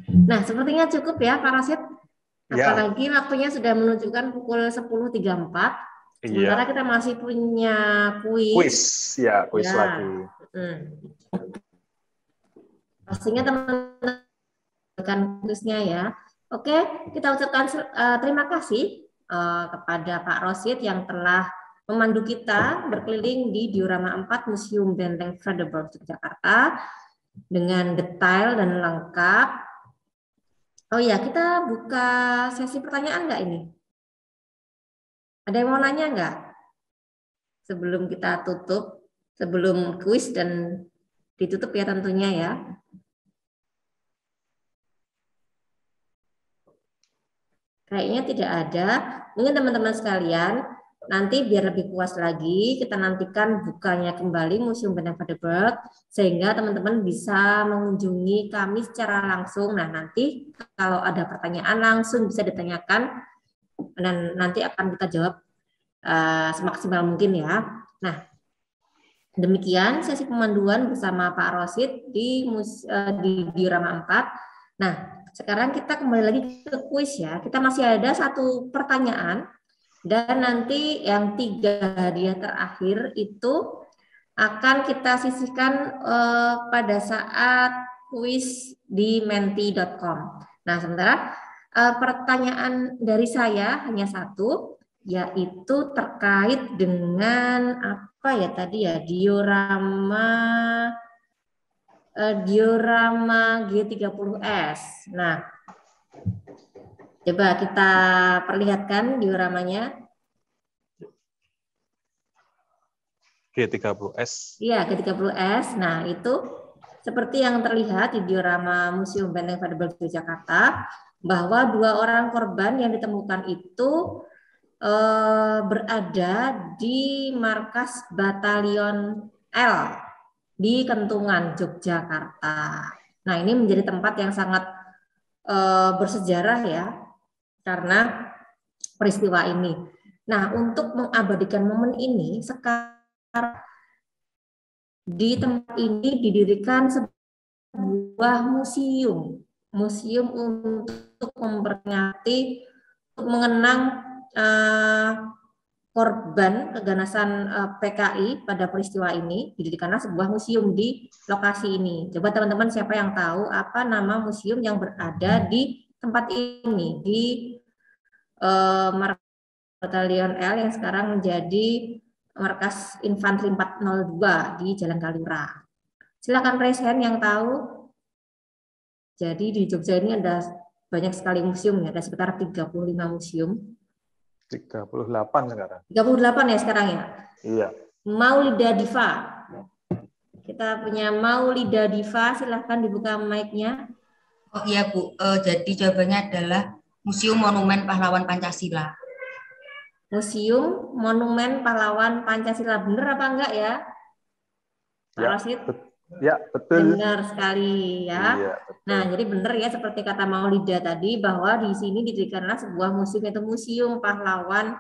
Nah, sepertinya cukup ya, Pak Rasid. Apalagi waktunya sudah menunjukkan pukul 10.34. Sementara kita masih punya kuis. Kuis lagi. Pastinya teman-teman akan kuisnya ya. Oke, kita ucapkan terima kasih kepada Pak Rosid yang telah memandu kita berkeliling di diorama 4 Museum Benteng Vredenburg Yogyakarta dengan detail dan lengkap. Oh ya, kita buka sesi pertanyaan nggak ini? Ada yang mau nanya nggak? Sebelum kita tutup, sebelum kuis dan ditutup ya tentunya ya. Kayaknya tidak ada. Mungkin teman-teman sekalian, nanti biar lebih puas lagi, kita nantikan bukanya kembali Museum Benteng Vredenburg, sehingga teman-teman bisa mengunjungi kami secara langsung. Nah, nanti kalau ada pertanyaan langsung bisa ditanyakan, dan nanti akan kita jawab semaksimal mungkin ya. Nah, demikian sesi pemanduan bersama Pak Rosid di diorama 4. Nah, sekarang kita kembali lagi ke kuis ya. Kita masih ada satu pertanyaan, dan nanti yang 3 hadiah terakhir itu akan kita sisihkan pada saat kuis di menti.com. Nah, sementara pertanyaan dari saya hanya satu, yaitu terkait dengan apa ya tadi ya, diorama G30S. Nah, coba kita perlihatkan dioramanya. G30S. Iya, G30S. Nah, itu seperti yang terlihat di diorama Museum Benteng Vredenburg Yogyakarta, bahwa 2 orang korban yang ditemukan itu berada di markas Batalion L di Kentungan, Yogyakarta. Nah, ini menjadi tempat yang sangat bersejarah ya, karena peristiwa ini. Nah, untuk mengabadikan momen ini, sekarang di tempat ini didirikan sebuah museum untuk memperingati, untuk mengenang korban keganasan PKI pada peristiwa ini. Didirikanlah sebuah museum di lokasi ini. Coba teman-teman siapa yang tahu apa nama museum yang berada di tempat ini, di Batalion L yang sekarang menjadi Markas Infanteri 402 di Jalan Kaliurang. Silakan raise hand yang tahu. Jadi di Jogja ini ada banyak sekali museum ya, ada sekitar 35 museum. 38 sekarang. 38 ya sekarang ya? Iya. Maulida Diva. Kita punya Maulida Diva, silahkan dibuka mic-nya. Oh iya Bu, jadi jawabannya adalah Museum Monumen Pahlawan Pancasila. Museum Monumen Pahlawan Pancasila, benar apa enggak ya? Pak Rosid? Ya, betul. Benar sekali ya. Iya, nah, jadi benar ya seperti kata Maulida tadi bahwa di sini didirikanlah sebuah museum, yaitu Museum Pahlawan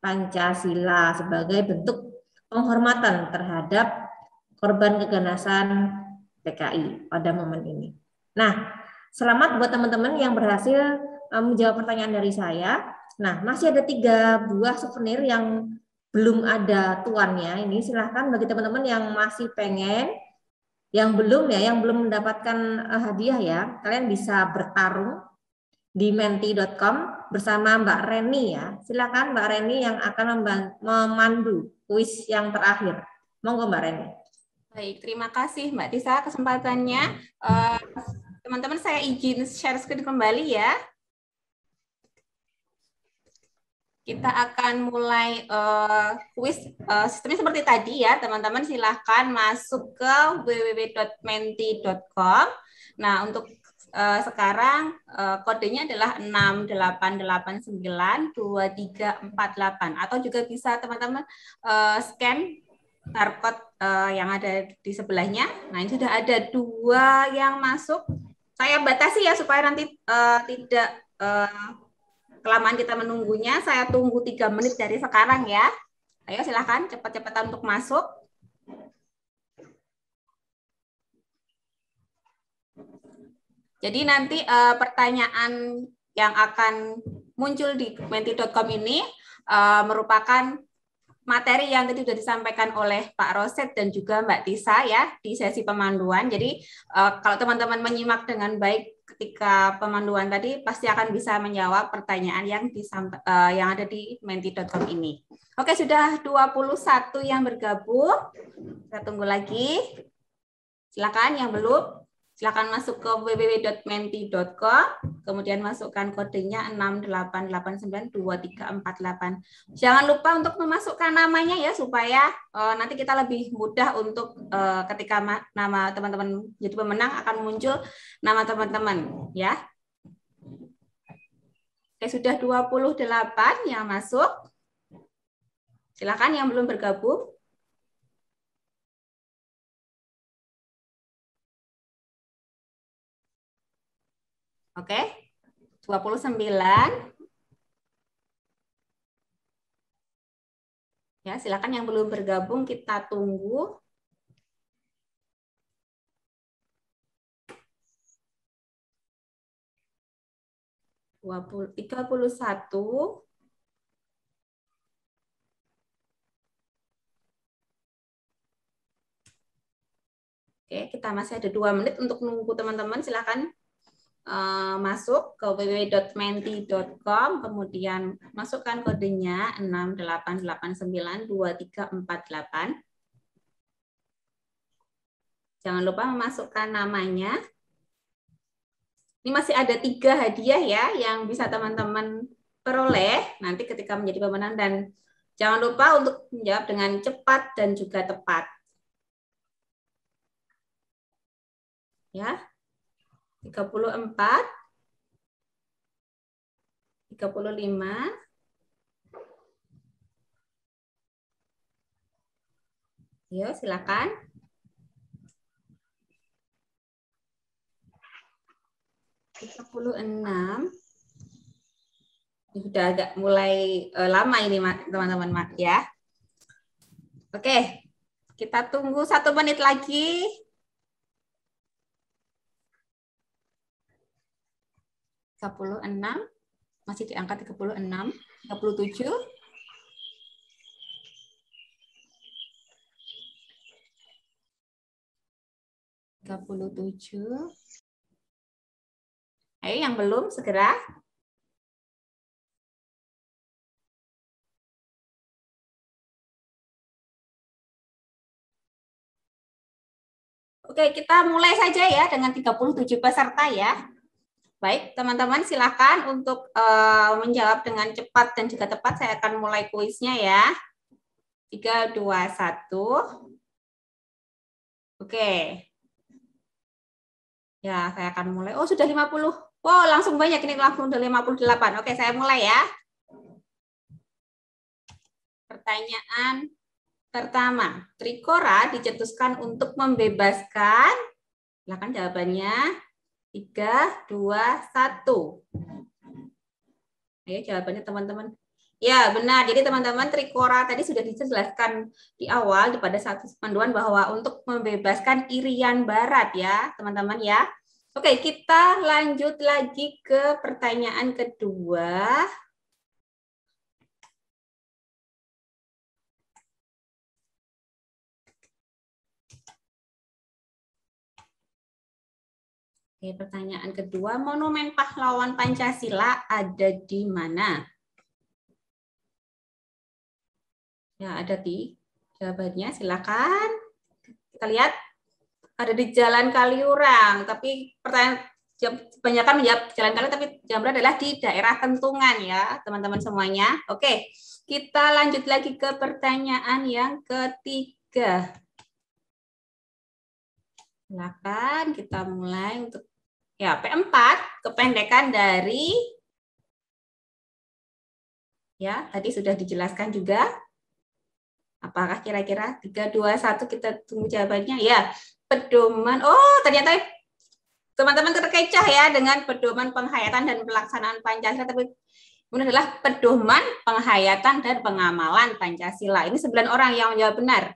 Pancasila sebagai bentuk penghormatan terhadap korban keganasan PKI pada momen ini. Nah, selamat buat teman-teman yang berhasil menjawab pertanyaan dari saya. Nah, masih ada 3 buah souvenir yang belum ada tuannya. Ini silahkan bagi teman-teman yang masih pengen, yang belum mendapatkan hadiah ya, kalian bisa bertarung di menti.com bersama Mbak Reni ya. Silakan Mbak Reni yang akan memandu kuis yang terakhir. Monggo Mbak Reni. Baik, terima kasih Mbak Tisa kesempatannya. Teman-teman saya izin share screen kembali ya. Kita akan mulai kuis sistemnya seperti tadi ya, teman-teman silahkan masuk ke www.menti.com. Nah, untuk sekarang kodenya adalah 68892348 atau juga bisa teman-teman scan barcode yang ada di sebelahnya. Nah, ini sudah ada 2 yang masuk. Saya batasi ya supaya nanti tidak kelamaan kita menunggunya. Saya tunggu 3 menit dari sekarang ya. Ayo silahkan cepat-cepatan untuk masuk. Jadi nanti pertanyaan yang akan muncul di menti.com ini merupakan materi yang tadi sudah disampaikan oleh Pak Roset dan juga Mbak Tisa ya di sesi pemanduan. Jadi kalau teman-teman menyimak dengan baik ketika pemanduan tadi pasti akan bisa menjawab pertanyaan yang ada di menti.com ini. Oke, sudah 21 yang bergabung. Kita tunggu lagi. Silakan yang belum. Silakan masuk ke www.menti.com, kemudian masukkan kodenya 68892348. Jangan lupa untuk memasukkan namanya ya, supaya nanti kita lebih mudah untuk ketika nama teman-teman jadi pemenang akan muncul nama teman-teman ya. Oke, sudah 28 yang masuk. Silakan yang belum bergabung. Oke, 29. Ya, silakan yang belum bergabung kita tunggu. Tiga puluh satu. Oke, kita masih ada 2 menit untuk menunggu teman-teman. Silakan masuk ke www.menti.com, kemudian masukkan kodenya 68892348. Jangan lupa memasukkan namanya. Ini masih ada 3 hadiah ya yang bisa teman-teman peroleh nanti ketika menjadi pemenang, dan jangan lupa untuk menjawab dengan cepat dan juga tepat. Ya. 34, 35, ya silakan. 56. Sudah agak mulai lama ini teman-teman ya. Oke, kita tunggu 1 menit lagi. Masih di angka 36, 37. Ayo yang belum segera. Oke, kita mulai saja ya dengan 37 peserta ya. Baik, teman-teman silakan untuk menjawab dengan cepat dan juga tepat. Saya akan mulai kuisnya ya. 3, 2, 1. Oke. Ya, saya akan mulai. Oh, sudah 50. Oh, langsung banyak ini, langsung udah 58. Oke, saya mulai ya. Pertanyaan pertama, trikora dicetuskan untuk membebaskan. Silakan jawabannya. 3, 2, 1. Ayo jawabannya teman-teman. Ya, benar. Jadi teman-teman, trikora tadi sudah dijelaskan di awal pada satu panduan bahwa untuk membebaskan Irian Barat ya, teman-teman ya. Oke, kita lanjut lagi ke pertanyaan kedua. Oke, pertanyaan kedua, Monumen Pahlawan Pancasila ada di mana? Ya, ada di jawabannya, silakan. Kita lihat ada di Jalan Kaliurang, tapi pertanyaan kebanyakan menjawab Jalan Kaliurang, tapi jawabannya adalah di daerah Kentungan ya, teman-teman semuanya. Oke, kita lanjut lagi ke pertanyaan yang ketiga. Silakan kita mulai untuk ya P4, kependekan dari ya, tadi sudah dijelaskan juga. Apakah kira-kira 3, 2, 1 kita tunggu jawabannya? Ya, pedoman. Oh, ternyata teman-teman terkecoh ya dengan pedoman penghayatan dan pelaksanaan Pancasila, tapi ini adalah pedoman penghayatan dan pengamalan Pancasila. Ini 9 orang yang menjawab benar.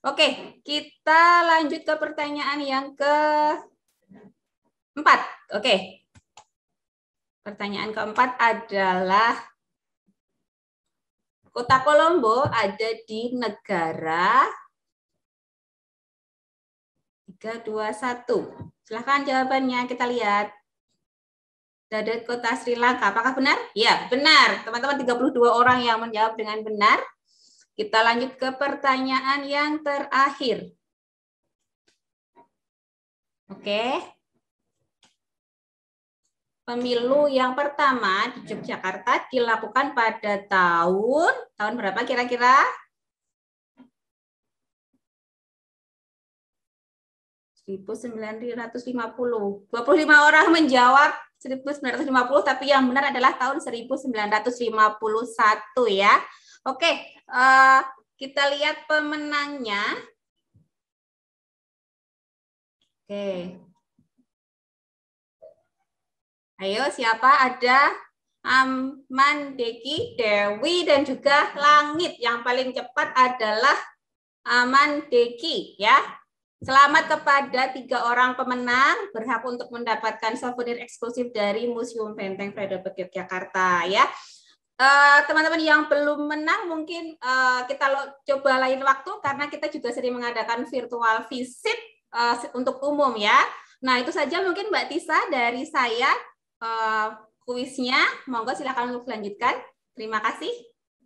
Oke, kita lanjut ke pertanyaan yang keempat. Oke. Pertanyaan keempat adalah Kota Kolombo ada di negara 3, 2, 1. Silahkan jawabannya kita lihat. Ada kota Sri Lanka. Apakah benar? Ya, benar. Teman-teman 32 orang yang menjawab dengan benar. Kita lanjut ke pertanyaan yang terakhir. Oke. Pemilu yang pertama di Yogyakarta dilakukan pada tahun berapa kira-kira? 1950. 25 orang menjawab 1950, tapi yang benar adalah tahun 1951 ya. Oke, kita lihat pemenangnya. Oke. Ayo, siapa? Ada Aman, Deki, Dewi, dan juga Langit. Yang paling cepat adalah Aman, Deki ya. Selamat kepada 3 orang pemenang berhak untuk mendapatkan souvenir eksklusif dari Museum Benteng Frederick Yogyakarta ya. Teman-teman yang belum menang mungkin kita coba lain waktu karena kita juga sering mengadakan virtual visit untuk umum ya. Nah, itu saja mungkin Mbak Tisa dari saya. Kuisnya, monggo silakan untuk lanjutkan. Terima kasih.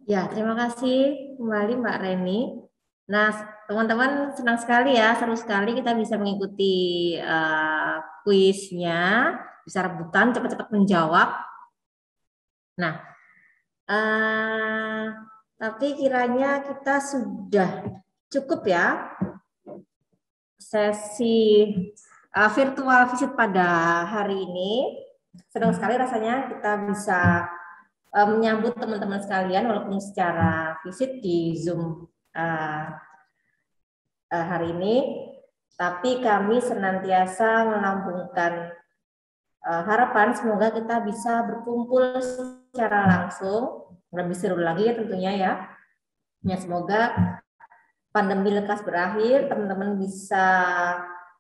Ya, terima kasih kembali Mbak Reni. Nah, teman-teman senang sekali ya, seru sekali kita bisa mengikuti kuisnya, bisa rebutan, cepat-cepat menjawab. Nah, tapi kiranya kita sudah cukup ya sesi virtual visit pada hari ini. Senang sekali rasanya kita bisa menyambut teman-teman sekalian walaupun secara visit di Zoom hari ini, tapi kami senantiasa melambungkan harapan semoga kita bisa berkumpul secara langsung, lebih seru lagi ya tentunya ya. Ya semoga pandemi lekas berakhir, teman-teman bisa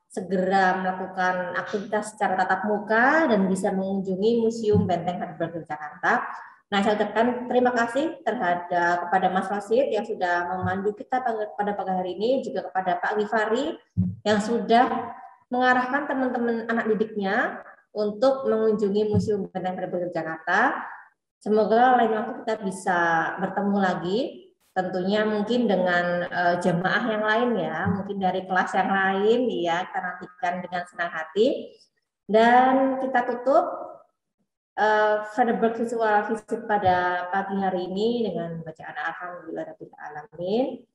segera melakukan aktivitas secara tatap muka dan bisa mengunjungi Museum Benteng Heidelberg Jakarta. Nah, saya ucapkan terima kasih kepada Mas Wasid yang sudah memandu kita pada pagi hari ini, juga kepada Pak Gifari yang sudah mengarahkan teman-teman anak didiknya untuk mengunjungi Museum Benteng Heidelberg Jakarta. Semoga lain waktu kita bisa bertemu lagi. Tentunya mungkin dengan jemaah yang lain ya, mungkin dari kelas yang lain ya, kita nantikan dengan senang hati. Dan kita tutup Heidelberg Visual Visit pada pagi hari ini dengan bacaan Alhamdulillahirabbil alamin.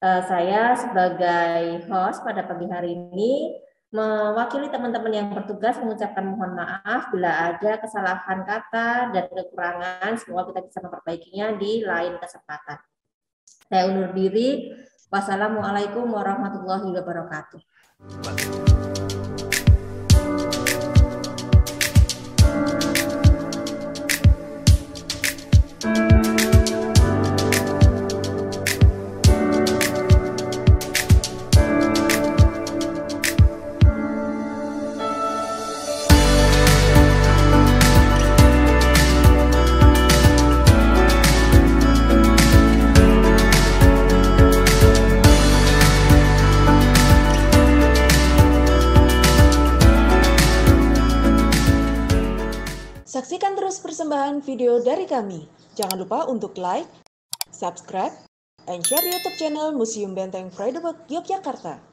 Saya sebagai host pada pagi hari ini mewakili teman-teman yang bertugas mengucapkan mohon maaf bila ada kesalahan kata dan kekurangan. Semoga kita bisa memperbaikinya di lain kesempatan. Saya undur diri. Wassalamualaikum warahmatullahi wabarakatuh. Saksikan terus persembahan video dari kami. Jangan lupa untuk like, subscribe, and share YouTube channel Museum Benteng Heidelberg Yogyakarta.